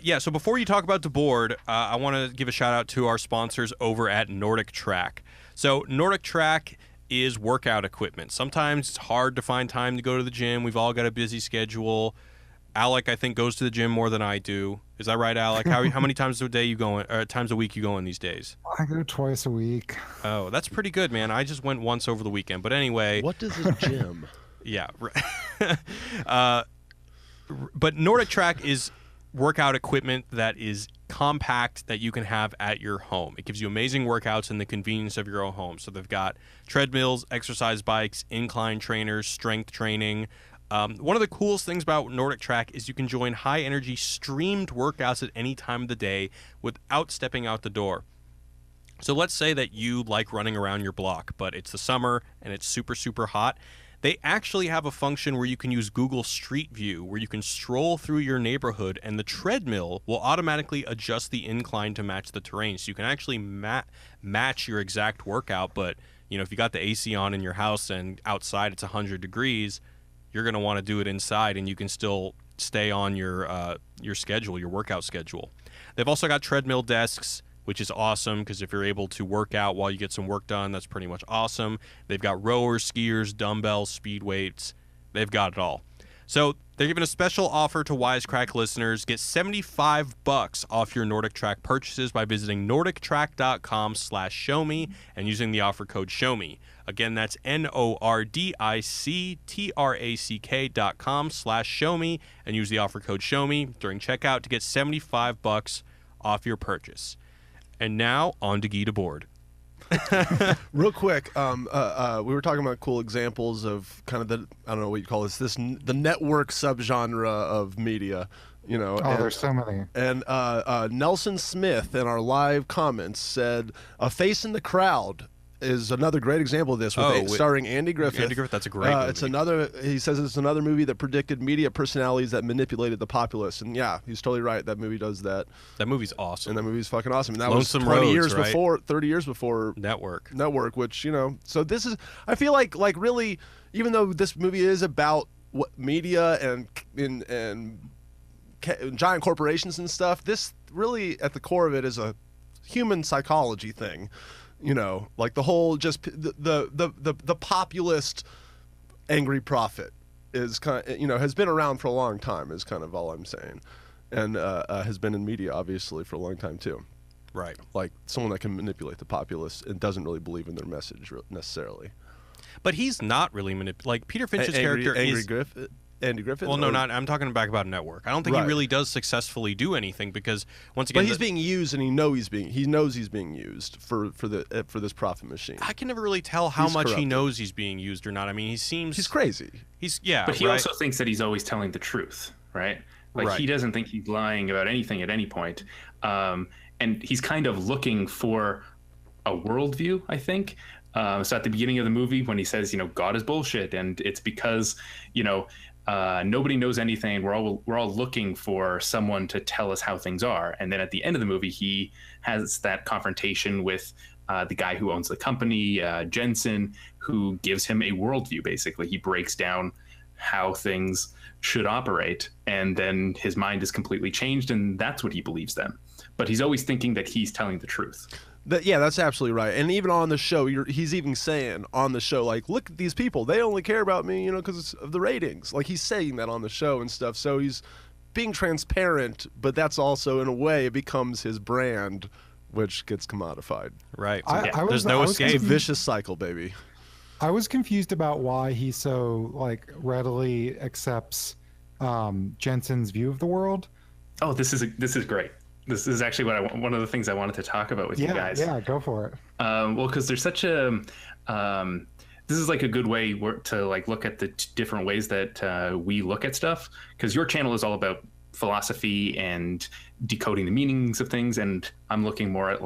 Yeah, so before you talk about the board, I want to give a shout out to our sponsors over at Nordic Track. So Nordic Track is workout equipment. Sometimes it's hard to find time to go to the gym. We've all got a busy schedule. Alec, I think, goes to the gym more than I do. Is that right, Alec? How many times a day you going? Or times a week you going these days? I go twice a week. Oh, that's pretty good, man. I just went once over the weekend. But anyway, what does a gym? Yeah, but Nordic Track is workout equipment that is compact that you can have at your home. It gives you amazing workouts in the convenience of your own home. So they've got treadmills, exercise bikes, incline trainers, strength training. One of the coolest things about Nordic Track is you can join high-energy streamed workouts at any time of the day without stepping out the door. So let's say that you like running around your block, but it's the summer and it's super, super hot. They actually have a function where you can use Google Street View, where you can stroll through your neighborhood and the treadmill will automatically adjust the incline to match the terrain. So you can actually match your exact workout, but if you got the AC on in your house and outside it's 100 degrees, you're going to want to do it inside, and you can still stay on your schedule, your workout schedule. They've also got treadmill desks, which is awesome because if you're able to work out while you get some work done, that's pretty much awesome. They've got rowers, skiers, dumbbells, speed weights. They've got it all. So they're giving a special offer to Wisecrack listeners. Get $75 off your Nordic Track purchases by visiting nordictrack.com/showme and using the offer code SHOWME. Again, that's NORDICTRACK.com/showme and use the offer code SHOWME during checkout to get $75 off your purchase. And now on to Guy Debord. Real quick, we were talking about cool examples of kind of I don't know what you call this, the network subgenre of media. There's so many. And Nelson Smith in our live comments said, "A Face in the Crowd" is another great example of this, starring Andy Griffith. Andy Griffith, that's a great movie. He says it's another movie that predicted media personalities that manipulated the populace. And yeah, he's totally right. That movie does that. That movie's awesome. And that movie's fucking awesome. And that Lonesome was 30 Roads, years before Network, which, so this is, I feel like really, even though this movie is about what media and giant corporations and stuff, this really at the core of it is a human psychology thing. Like the whole just the populist angry prophet is kind of, has been around for a long time is kind of all I'm saying, and has been in media obviously for a long time too. Right. Like someone that can manipulate the populace and doesn't really believe in their message necessarily. But he's not really like Peter Finch's character is Andy Griffith? Well, no, I'm talking back about Network. I don't think he really does successfully do anything because once again, but he's being used, and he knows he's being used for this profit machine. I can never really tell how much he knows he's being used or not. I mean, he's crazy. But he also thinks that he's always telling the truth, right? Like he doesn't think he's lying about anything at any point, and he's kind of looking for a worldview, I think. So at the beginning of the movie, when he says, God is bullshit, and it's because, nobody knows anything. We're all looking for someone to tell us how things are. And then at the end of the movie, he has that confrontation with the guy who owns the company, Jensen, who gives him a worldview. Basically, he breaks down how things should operate, and then his mind is completely changed, and that's what he believes then. But he's always thinking that he's telling the truth. That's absolutely right. And even on the show, he's even saying on the show, like, look at these people. They only care about me, because of the ratings. Like, he's saying that on the show and stuff. So he's being transparent, but that's also, in a way, it becomes his brand, which gets commodified. Right. There's no escape. It's a vicious cycle, baby. I was confused about why he so readily accepts Jensen's view of the world. Oh, this is great. This is actually one of the things I wanted to talk about with you guys. Yeah, go for it. Well, because there's such a this is like a good way to look at the different ways that we look at stuff. Because your channel is all about philosophy and decoding the meanings of things, and I'm looking more at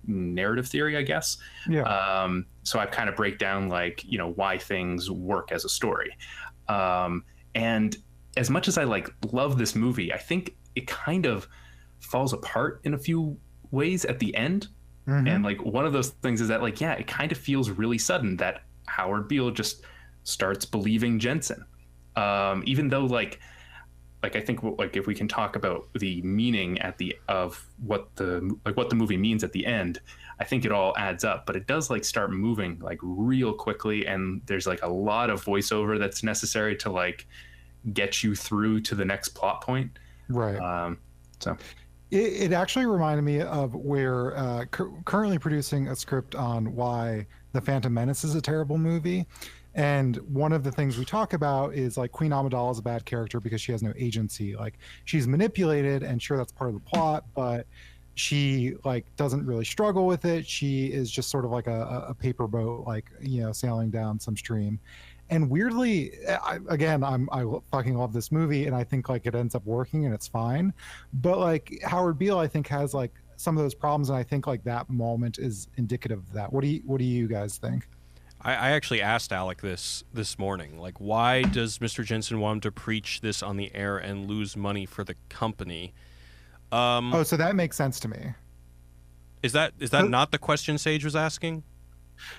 narrative theory, I guess. Yeah. So I kind of break down why things work as a story. And as much as I love this movie, I think it kind of falls apart in a few ways at the end. Mm-hmm. And one of those things is that it kind of feels really sudden that Howard Beale just starts believing Jensen, even though I think if we can talk about the meaning of what the movie means at the end, I think it all adds up. But it does start moving real quickly, and there's a lot of voiceover that's necessary to get you through to the next plot point. Right. So it actually reminded me of where currently producing a script on why The Phantom Menace is a terrible movie. And one of the things we talk about is Queen Amidala is a bad character because she has no agency. She's manipulated, and sure, that's part of the plot, but she doesn't really struggle with it. She is just sort of a paper boat, sailing down some stream. And weirdly, I fucking love this movie, and I think it ends up working and it's fine. But Howard Beale, I think, has some of those problems, and I think that moment is indicative of that. What do you guys think? I actually asked Alec this morning. Why does Mr. Jensen want him to preach this on the air and lose money for the company? So that makes sense to me. Is that not the question Sage was asking?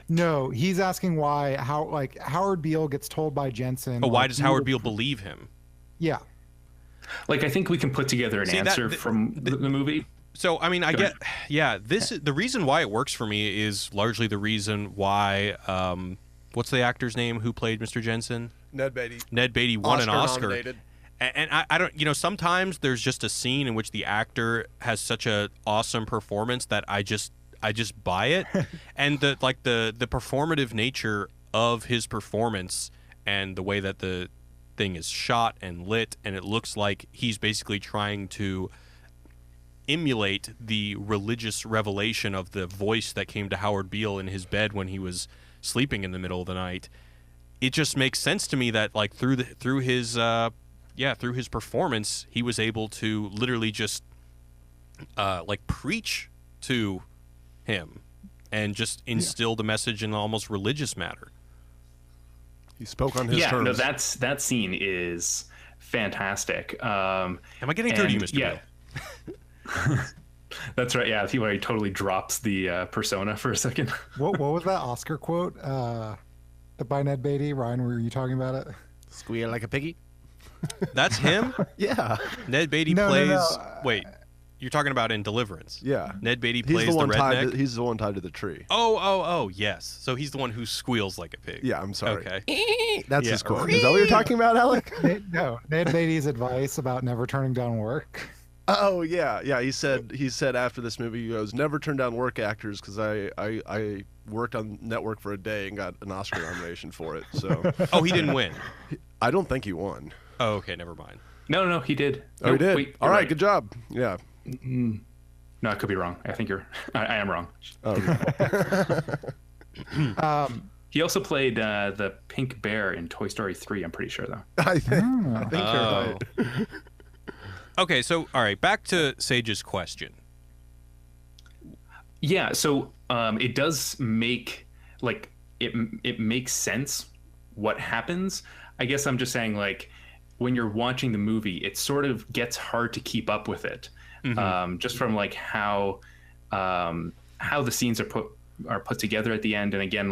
No, he's asking why Howard Beale gets told by Jensen. Oh, why does Howard Beale believe him? Yeah. I think we can put together an answer from the movie. So, I mean, I get, the reason why it works for me is largely the reason why, what's the actor's name who played Mr. Jensen? Ned Beatty. Ned Beatty won an Oscar. Nominated. And I don't, sometimes there's just a scene in which the actor has such a awesome performance that I just buy it. And the performative nature of his performance and the way that the thing is shot and lit, and it looks like he's basically trying to emulate the religious revelation of the voice that came to Howard Beale in his bed when he was sleeping in the middle of the night. It just makes sense to me that through his performance, he was able to literally just preach to him and just instill the message in an almost religious matter. He spoke on his terms. No, that scene is fantastic. Am I getting through to you, Mr. Beale? That's right. Yeah, he totally drops the persona for a second. What was that Oscar quote by Ned Beatty? Ryan, were you talking about it? Squeal like a piggy. That's him? Yeah. Ned Beatty plays. No. Wait, you're talking about in Deliverance? Yeah. Ned Beatty plays the redneck. He's the one tied to the tree. Oh, yes. So he's the one who squeals like a pig. Yeah, I'm sorry. Okay. That's his quote. Is that what you're talking about, Alec? No. Ned Beatty's advice about never turning down work. Oh yeah. He said after this movie, he goes, "Never turn down work, actors, because I worked on network for a day and got an Oscar nomination for it." So. Oh, he didn't win. I don't think he won. Oh, okay, never mind. No, he did. Oh, he did. Wait, all right, good job. Yeah. No, I could be wrong. I think I am wrong. He also played the pink bear in Toy Story 3. I'm pretty sure, though. I think you're right. Okay, so all right, back to Sage's question. Yeah, so it does make it makes sense what happens. I guess I'm just saying when you're watching the movie, it sort of gets hard to keep up with it, just from how the scenes are put together at the end, and again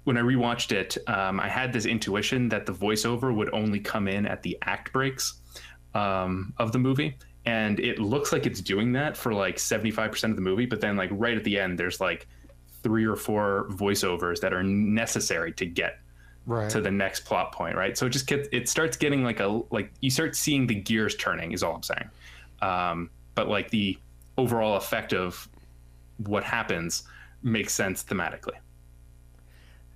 when I rewatched it, I had this intuition that the voiceover would only come in at the act breaks of the movie. and it looks like it's doing that for like 75% of the movie, but then like right at the end there's like 3 or 4 voiceovers that are necessary to get to the next plot point, right? So it starts getting like you start seeing the gears turning is all I'm saying. But like the overall effect of what happens makes sense thematically.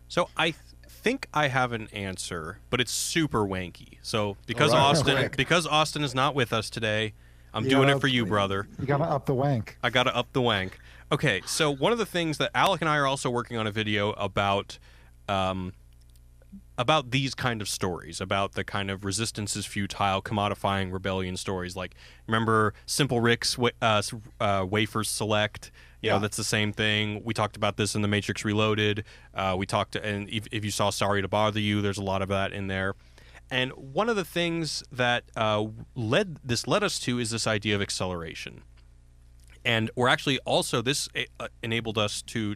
So I think I have an answer, but it's super wanky. So because Austin is not with us today, I'm doing it for you, brother. You gotta up the wank. I gotta up the wank. Okay, so one of the things that Alec and I are also working on a video about these kind of stories, about the kind of resistance is futile, commodifying rebellion stories. Like, remember Simple Rick's Wafers Select? You know, that's the same thing. We talked about this in The Matrix Reloaded. We talked, and if you saw Sorry to Bother You, there's a lot of that in there. And one of the things that led us to is this idea of acceleration. And we're actually also, this enabled us to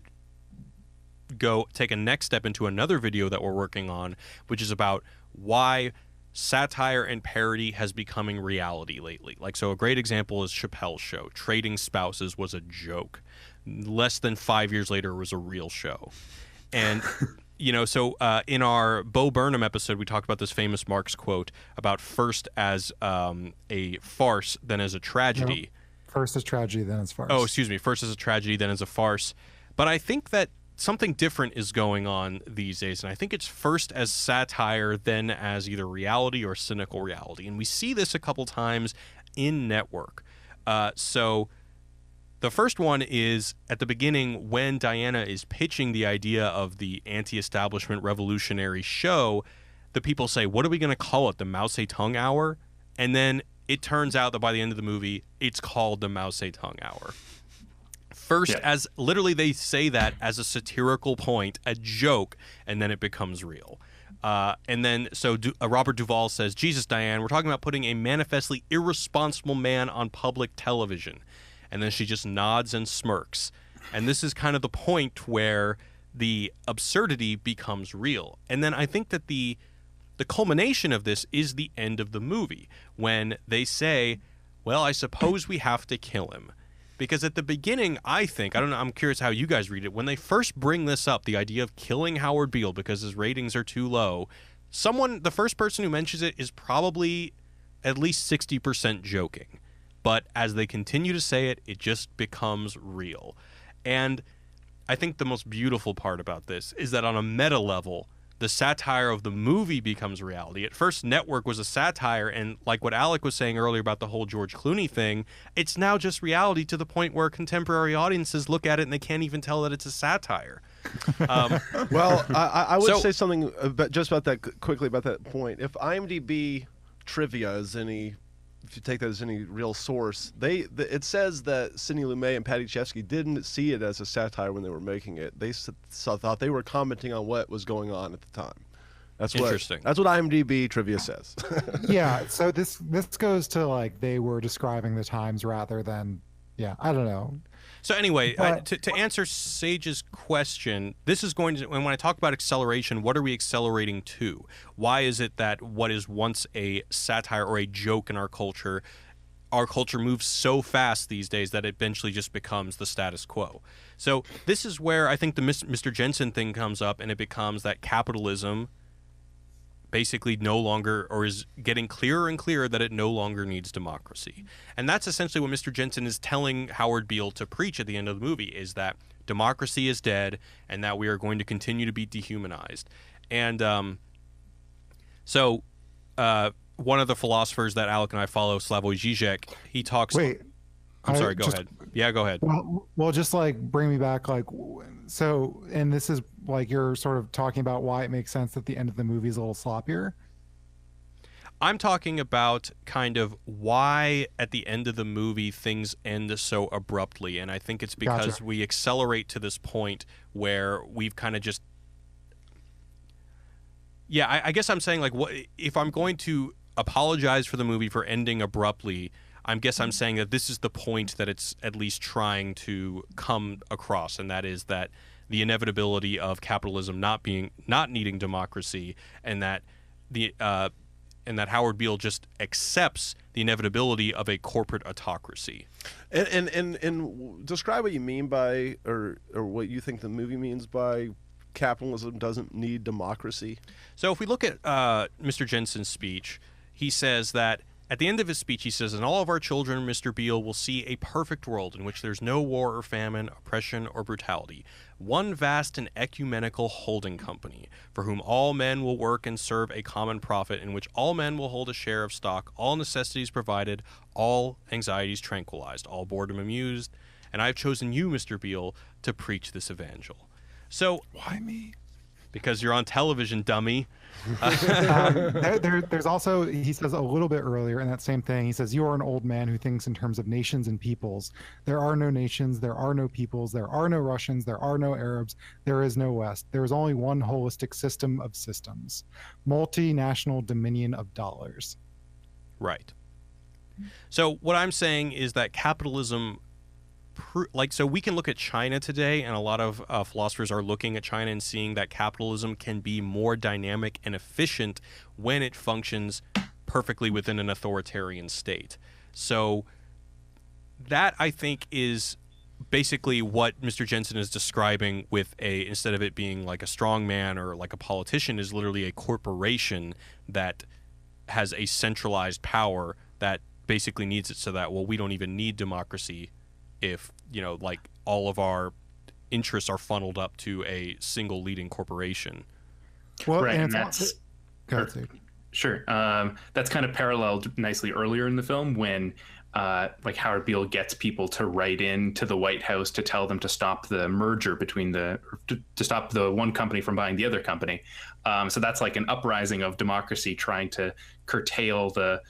go take a next step into another video that we're working on, which is about why satire and parody has becoming reality lately. Like, so a great example is Chappelle's show. Trading Spouses was a joke. Less than 5 years later, it was a real show. And, you know, so in our Bo Burnham episode, we talked about this famous Marx quote about first as a farce, then as a tragedy. Nope. First as tragedy, then as farce. Oh, excuse me. First as a tragedy, then as a farce. But I think that something different is going on these days, and I think it's first as satire, then as either reality or cynical reality. And we see this a couple times in Network. So the first one is at the beginning when Diana is pitching the idea of the anti-establishment revolutionary show, the people say, what are we going to call it, the Mao Zedong Hour? And then it turns out that by the end of the movie, it's called the Mao Zedong Hour. First, as literally they say that as a satirical point, a joke, and then it becomes real. And then, so Robert Duvall says, Jesus, Diane, we're talking about putting a manifestly irresponsible man on public television. And then she just nods and smirks. And this is kind of the point where the absurdity becomes real. And then I think that the culmination of this is the end of the movie, when they say, well, I suppose we have to kill him. Because at the beginning, I don't know, I'm curious how you guys read it. When they first bring this up, the idea of killing Howard Beale because his ratings are too low, the first person who mentions it is probably at least 60% joking. But as they continue to say it, it just becomes real. And I think the most beautiful part about this is that on a meta level, the satire of the movie becomes reality. At first, Network was a satire, and like what Alec was saying earlier about the whole George Clooney thing, it's now just reality to the point where contemporary audiences look at it and they can't even tell that it's a satire. Well, I would say something just about that quickly about that point. If IMDb trivia is if you take that as any real source, it says that Sidney Lumet and Patty Chesky didn't see it as a satire when they were making it. They thought they were commenting on what was going on at the time. That's interesting. That's what IMDb trivia says. Yeah, so this goes to like they were describing the times rather than, I don't know. So anyway, to answer Sage's question, this is going to, and when I talk about acceleration, what are we accelerating to? Why is it that what is once a satire or a joke in our culture moves so fast these days that it eventually just becomes the status quo? So this is where I think the Mr. Jensen thing comes up, and it becomes that capitalism basically no longer, or is getting clearer and clearer that it no longer needs democracy. And that's essentially what Mr. Jensen is telling Howard Beale to preach at the end of the movie, is that democracy is dead and that we are going to continue to be dehumanized. And so one of the philosophers that Alec and I follow, Slavoj Žižek, he talks... Wait. I'm sorry, go ahead. Yeah, go ahead. Well, just like bring me back, like, so, and this is like you're sort of talking about why it makes sense that the end of the movie is a little sloppier. I'm talking about kind of why at the end of the movie things end so abruptly, and I think it's because we accelerate to this point where we've kind of just... Yeah, I guess I'm saying, like, what if I'm going to apologize for the movie for ending abruptly, I'm saying that this is the point that it's at least trying to come across, and that is that the inevitability of capitalism not needing democracy, and that that Howard Beale just accepts the inevitability of a corporate autocracy. And describe what you mean by, or what you think the movie means by capitalism doesn't need democracy. So if we look at Mr. Jensen's speech, he says that at the end of his speech, he says, and all of our children, Mr. Beale, will see a perfect world in which there's no war or famine, oppression or brutality. One vast and ecumenical holding company for whom all men will work and serve a common profit, in which all men will hold a share of stock, all necessities provided, all anxieties tranquilized, all boredom amused. And I've chosen you, Mr. Beale, to preach this evangel. So why me? Because you're on television, dummy. There's also, he says a little bit earlier in that same thing, he says, you are an old man who thinks in terms of nations and peoples. There are no nations, there are no peoples, there are no Russians, there are no Arabs, there is no West. There is only one holistic system of systems, multinational dominion of dollars. Right. So what I'm saying is that capitalism, so we can look at China today, and a lot of philosophers are looking at China and seeing that capitalism can be more dynamic and efficient when it functions perfectly within an authoritarian state. So that, I think, is basically what Mr. Jensen is describing with instead of it being like a strong man or like a politician, is literally a corporation that has a centralized power that basically needs it so that, well, we don't even need democracy if, like all of our interests are funneled up to a single leading corporation. Well, right, and that's sure. That's kind of paralleled nicely earlier in the film when like Howard Beale gets people to write in to the White House to tell them to stop the merger between to stop the one company from buying the other company. So that's like an uprising of democracy trying to curtail the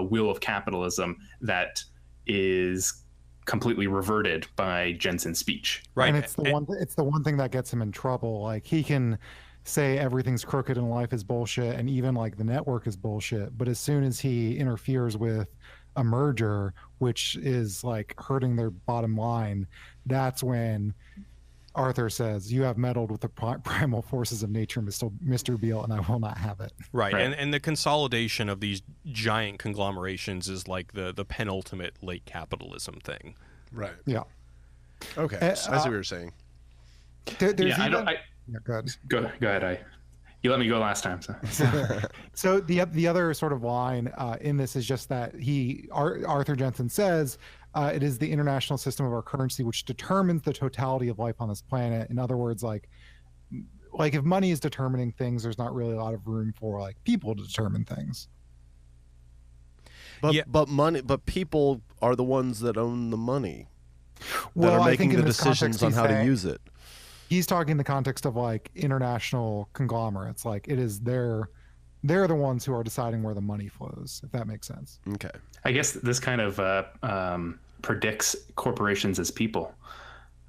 will of capitalism that is completely reverted by Jensen's speech. Right. And it's the one thing that gets him in trouble. Like, he can say everything's crooked and life is bullshit and even like the network is bullshit, but as soon as he interferes with a merger, which is like hurting their bottom line, that's when Arthur says, you have meddled with the primal forces of nature, Mr. Beale, and I will not have it. Right. And the consolidation of these giant conglomerations is like the penultimate late capitalism thing. Right. Yeah. Okay. I see what you're saying. Go ahead. You let me go last time. So the other sort of line in this is just that Arthur Jensen says, it is the international system of our currency which determines the totality of life on this planet. In other words, like if money is determining things, there's not really a lot of room for like people to determine things. But people are the ones that own the money. That are making the decisions on how to use it. He's talking in the context of like international conglomerates. Like it is they're the ones who are deciding where the money flows, if that makes sense. Okay. I guess this kind of predicts corporations as people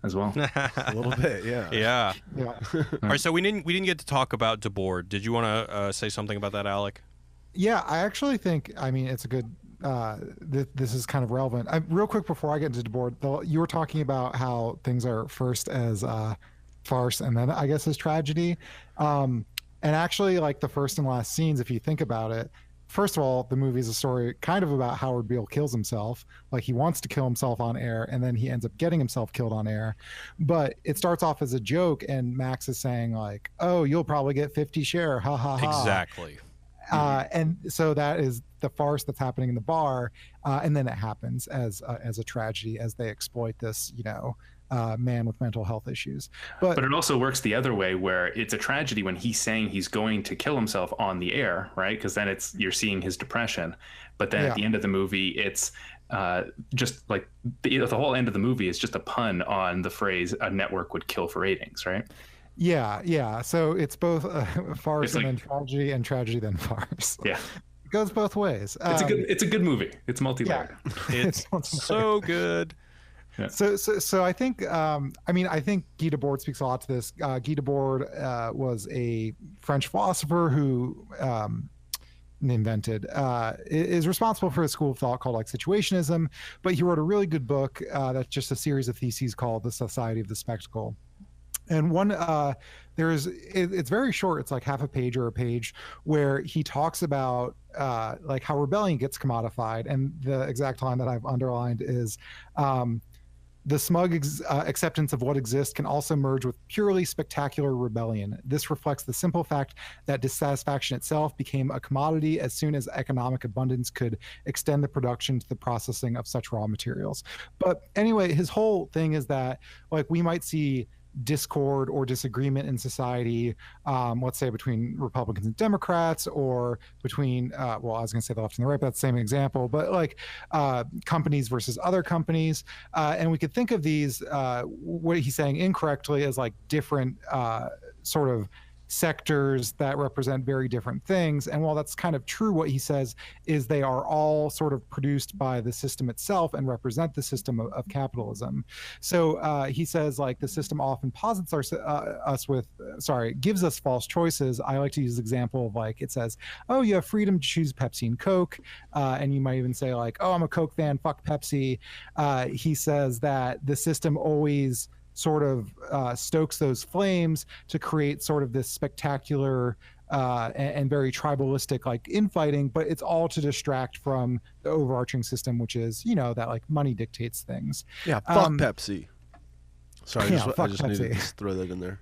as well. A little bit, yeah. Yeah. Yeah. All right, so we didn't get to talk about Debord. Did you want to say something about that, Alec? Yeah, I actually think, it's a good, this is kind of relevant. Real quick before I get into Debord, you were talking about how things are first as farce and then I guess as tragedy. And actually, like the first and last scenes, if you think about it, first of all, the movie is a story kind of about Howard Beale kills himself. Like he wants to kill himself on air, and then he ends up getting himself killed on air. But it starts off as a joke, and Max is saying like, "Oh, you'll probably get 50 share, ha ha ha." Exactly. And so that is the farce that's happening in the bar, and then it happens as a tragedy as they exploit this, man with mental health issues. But it also works the other way, where it's a tragedy when he's saying he's going to kill himself on the air, right? Because then you're seeing his depression. But then at the end of the movie, it's just like the whole end of the movie is just a pun on the phrase "a network would kill for ratings," right? Yeah. So it's both farce and then tragedy, and tragedy then farce. Yeah. It goes both ways. It's a good movie. It's multi-layered. Yeah. It's so good. Yeah. So I think I think Guy Debord speaks a lot to this. Guy Debord was a French philosopher who is responsible for a school of thought called like Situationism, but he wrote a really good book that's just a series of theses called The Society of the Spectacle. And one, it's very short. It's like half a page or a page where he talks about like how rebellion gets commodified. And the exact line that I've underlined is, the smug acceptance of what exists can also merge with purely spectacular rebellion. This reflects the simple fact that dissatisfaction itself became a commodity as soon as economic abundance could extend the production to the processing of such raw materials. But anyway, his whole thing is that, like, we might see discord or disagreement in society, let's say between Republicans and Democrats, or between well, I was going to say the left and the right, but that's the same example, but like companies versus other companies, and we could think of these what he's saying incorrectly as like different sort of sectors that represent very different things. And while that's kind of true, what he says is they are all sort of produced by the system itself and represent the system of capitalism. So he says, like, the system often posits gives us false choices. I like to use the example of, like, it says, oh, you have freedom to choose Pepsi and Coke. And you might even say, like, oh, I'm a Coke fan, fuck Pepsi. He says that the system always sort of stokes those flames to create sort of this spectacular and very tribalistic like infighting, but it's all to distract from the overarching system, which is, you know, that like money dictates things. Yeah, fuck Pepsi. Sorry, yeah, I just needed to throw that in there.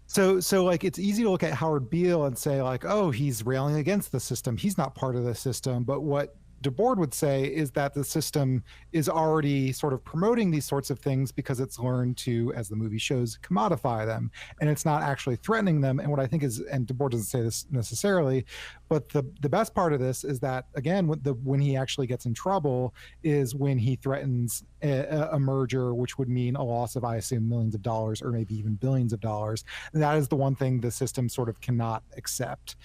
So like, it's easy to look at Howard Beale and say, like, oh, he's railing against the system, he's not part of the system. But what DeBoard would say is that the system is already sort of promoting these sorts of things because it's learned to, as the movie shows, commodify them, and it's not actually threatening them. And what I think is, and DeBoard doesn't say this necessarily, but the best part of this is that, again, when he actually gets in trouble is when he threatens a merger, which would mean a loss of, I assume, millions of dollars or maybe even billions of dollars. And that is the one thing the system sort of cannot accept.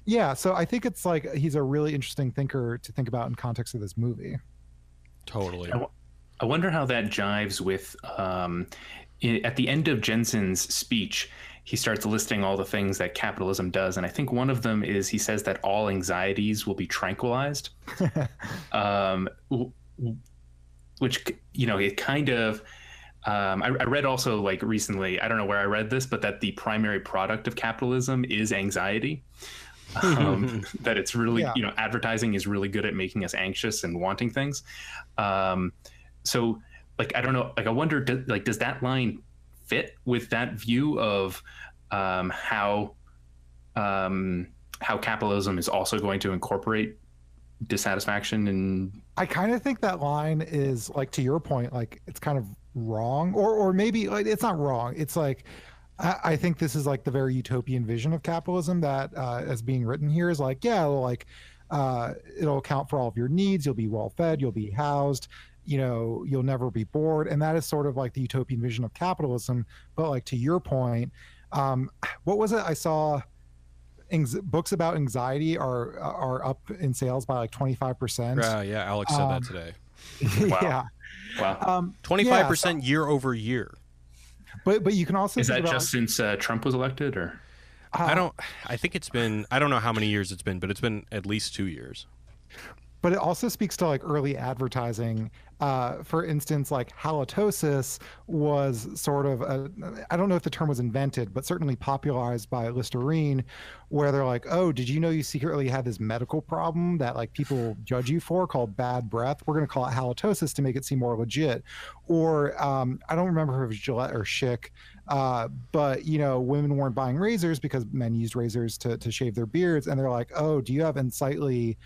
Yeah, so I think it's like he's a really interesting thinker to think about in context of this movie. Totally. I wonder how that jives with at the end of Jensen's speech, he starts listing all the things that capitalism does. And I think one of them is he says that all anxieties will be tranquilized, which, you know, it kind of... I read also, like, recently, I don't know where I read this, but that the primary product of capitalism is anxiety. That it's really, you know, advertising is really good at making us anxious and wanting things. So, like, I don't know, like, I wonder, does that line fit with that view of how capitalism is also going to incorporate dissatisfaction? And I kind of think that line is, like, to your point, like, it's kind of wrong, or maybe, like, it's not wrong. It's like, I think this is like the very utopian vision of capitalism that as being written here is like, yeah, like it'll account for all of your needs. You'll be well fed. You'll be housed. You know, you'll never be bored. And that is sort of like the utopian vision of capitalism. But like, to your point, what was it? I saw books about anxiety are up in sales by like 25%. Yeah, Alex said that today. Wow. Yeah. Wow. 25% year over year. But you can also... Is that just since Trump was elected, or? I think it's been, I don't know how many years it's been, but it's been at least 2 years. But it also speaks to like early advertising. For instance, like halitosis was sort of I don't know if the term was invented, but certainly popularized by Listerine, where they're like, oh, did you know you secretly had this medical problem that like people judge you for called bad breath? We're going to call it halitosis to make it seem more legit. Or I don't remember if it was Gillette or Schick, but, you know, women weren't buying razors because men used razors to shave their beards. And they're like, oh, do you have unsightly,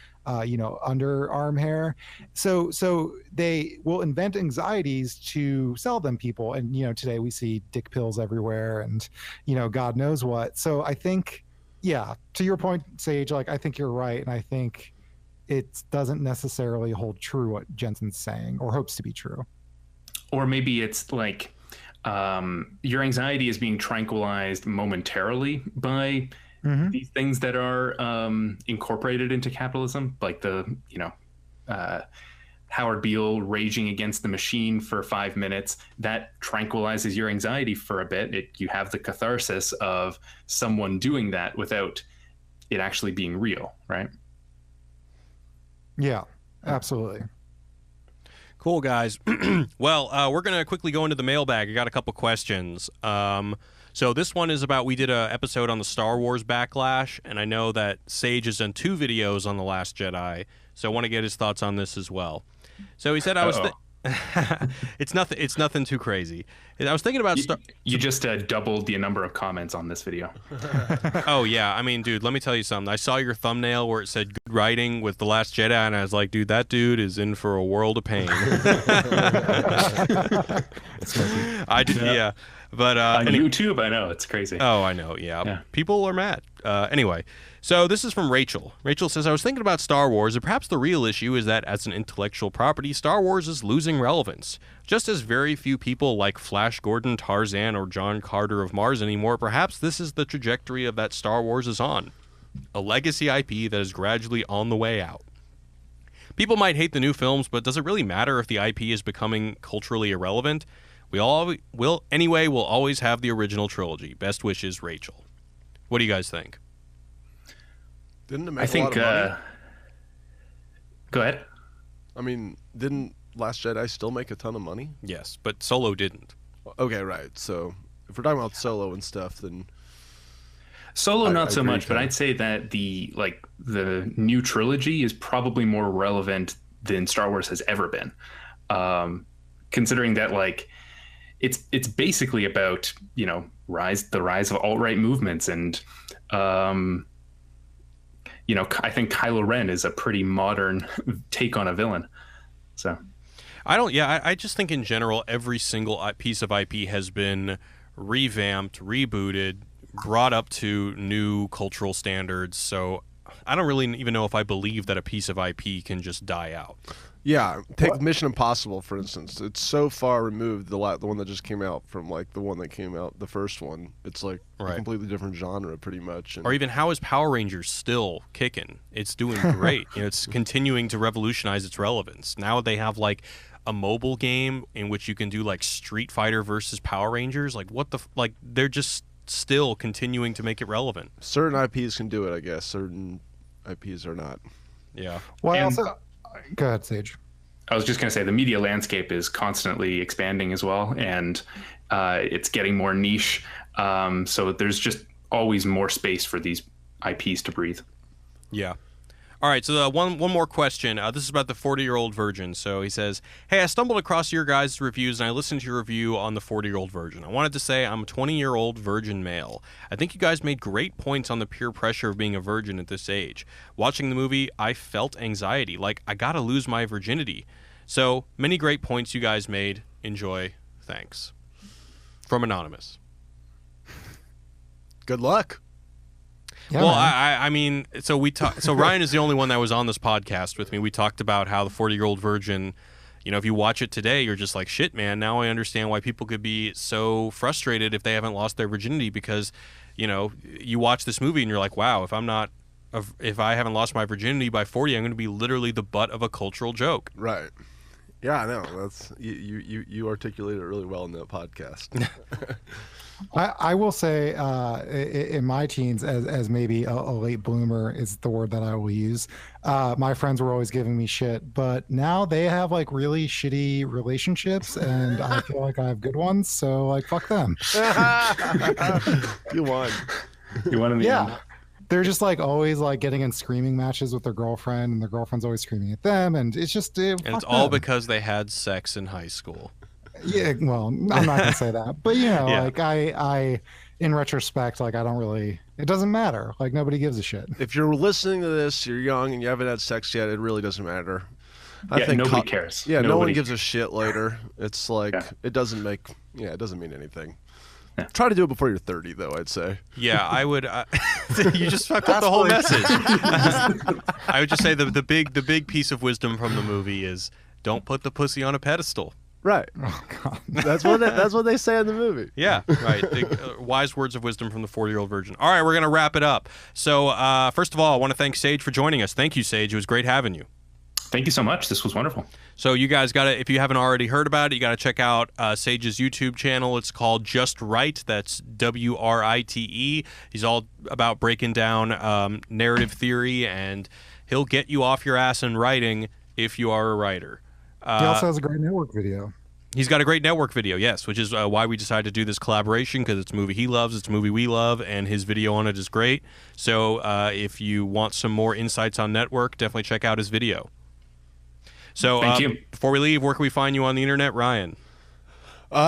you know, underarm hair? So they will invent anxieties to sell them people. And, you know, today we see dick pills everywhere and, you know, God knows what. So I think, yeah, to your point, Sage, like, I think you're right. And I think it doesn't necessarily hold true what Jensen's saying or hopes to be true. Or maybe it's like your anxiety is being tranquilized momentarily by these things that are incorporated into capitalism, like the, you know, Howard Beale raging against the machine for 5 minutes. That tranquilizes your anxiety for a bit. You have the catharsis of someone doing that without it actually being real, right? Yeah, absolutely. Cool, guys. Well, we're going to quickly go into the mailbag. I got a couple questions. So this one is about, we did an episode on the Star Wars backlash, and I know that Sage has done 2 videos on The Last Jedi, so I want to get his thoughts on this as well. So he said, it's nothing too crazy. I was thinking about you just doubled the number of comments on this video. Oh yeah, I mean, dude, let me tell you something. I saw your thumbnail where it said "good writing" with The Last Jedi, and I was like, dude, that dude is in for a world of pain. I did, yeah. But on YouTube, I know it's crazy. Oh, I know. Yeah. People are mad. Anyway, so this is from Rachel. Rachel says, I was thinking about Star Wars, and perhaps the real issue is that as an intellectual property, Star Wars is losing relevance. Just as very few people like Flash Gordon, Tarzan, or John Carter of Mars anymore, perhaps this is the trajectory of that Star Wars is on. A legacy IP that is gradually on the way out. People might hate the new films, but does it really matter if the IP is becoming culturally irrelevant? We'll always have the original trilogy. Best wishes, Rachel. What do you guys think? Didn't it make a lot of money? Go ahead. I mean, didn't Last Jedi still make a ton of money? Yes, but Solo didn't. Okay, right. So if we're talking about Solo and stuff, then Solo not so much, but I'd say that the new trilogy is probably more relevant than Star Wars has ever been. Considering that it's basically about, the rise of alt-right movements, and I think Kylo Ren is a pretty modern take on a villain. So I just think in general every single piece of IP has been revamped, rebooted, brought up to new cultural standards. So I don't really even know if I believe that a piece of IP can just die out. Yeah, take Mission Impossible, for instance. It's so far removed, the one that just came out, from the one that came out, the first one. It's a completely different genre, pretty much. Or even, how is Power Rangers still kicking? It's doing great. It's continuing to revolutionize its relevance. Now they have a mobile game in which you can do Street Fighter versus Power Rangers. They're just still continuing to make it relevant. Certain IPs can do it, I guess. Certain IPs are not. Yeah. Well, go ahead, Sage. I was just going to say the media landscape is constantly expanding as well, and it's getting more niche. So there's just always more space for these IPs to breathe. Yeah. All right, so one more question. This is about the 40-year-old virgin. So he says, hey, I stumbled across your guys' reviews, and I listened to your review on the 40-year-old virgin. I wanted to say I'm a 20-year-old virgin male. I think you guys made great points on the peer pressure of being a virgin at this age. Watching the movie, I felt anxiety, I gotta lose my virginity. So, many great points you guys made. Enjoy. Thanks. From Anonymous. Good luck. Yeah, well, I mean, so Ryan is the only one that was on this podcast with me. We talked about how the 40-year-old virgin, if you watch it today, you're just like, shit, man, now I understand why people could be so frustrated if they haven't lost their virginity, because, you watch this movie and you're like, wow, if I haven't lost my virginity by 40, I'm going to be literally the butt of a cultural joke. Right. Yeah, I know. That's you articulated it really well in that podcast. I will say, in my teens, as maybe a late bloomer is the word that I will use, my friends were always giving me shit, but now they have really shitty relationships, and I feel like I have good ones, so fuck them. You won. You won in the end. They're just always getting in screaming matches with their girlfriend, and their girlfriend's always screaming at them, and it's just and it's all because they had sex in high school. Yeah, well, I'm not gonna say that, but yeah. I in retrospect, I don't really. It doesn't matter. Nobody gives a shit. If you're listening to this, you're young and you haven't had sex yet, it really doesn't matter. I think nobody cares. Yeah, no one gives a shit later. It's it doesn't make. Yeah, it doesn't mean anything. Yeah. Try to do it before you're 30, though, I'd say. Yeah, I would. You just fucked up the whole message. I would just say the big piece of wisdom from the movie is don't put the pussy on a pedestal. Right. Oh, God. That's what they say in the movie. Yeah, right. Wise words of wisdom from the 40-year-old virgin. All right, we're going to wrap it up. So, first of all, I want to thank Sage for joining us. Thank you, Sage. It was great having you. Thank you so much. This was wonderful. So you guys got to, if you haven't already heard about it, you got to check out Sage's YouTube channel. It's called Just Right. That's WRITE. He's all about breaking down narrative theory, and he'll get you off your ass in writing if you are a writer. He also has a great network video. He's got a great network video, yes, which is why we decided to do this collaboration, because it's a movie he loves, it's a movie we love, and his video on it is great. So if you want some more insights on network, definitely check out his video. So Thank you. Before we leave, where can we find you on the internet, Ryan?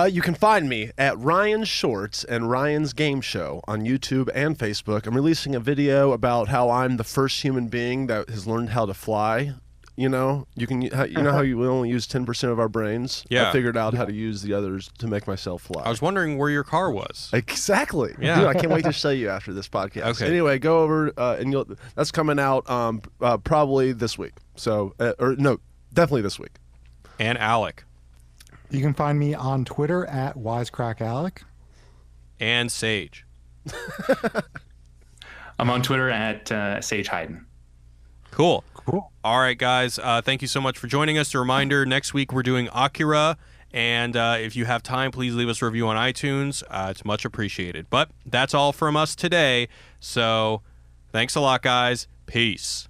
You can find me at Ryan's Shorts and Ryan's Game Show on YouTube and Facebook. I'm releasing a video about how I'm the first human being that has learned how to fly. You know how you only use 10% of our brains? Yeah. I figured out how to use the others to make myself fly. I was wondering where your car was. Exactly. Yeah. Dude, I can't wait to show you after this podcast. Okay. Anyway, go over and that's coming out probably this week. So, definitely this week. And Alec. You can find me on Twitter at Wisecrack Alec. And Sage. I'm on Twitter at Sage Hyden. Cool. All right, guys. Thank you so much for joining us. A reminder, next week we're doing Akira. And if you have time, please leave us a review on iTunes. It's much appreciated. But that's all from us today. So thanks a lot, guys. Peace.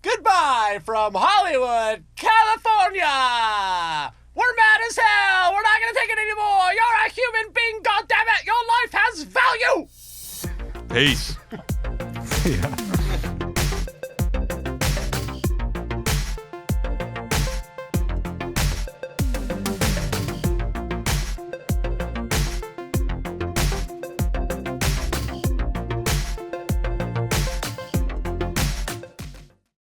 Goodbye from Hollywood, California. We're mad as hell. We're not going to take it anymore. You're a human being, goddammit. Your life has value. Peace. Yeah.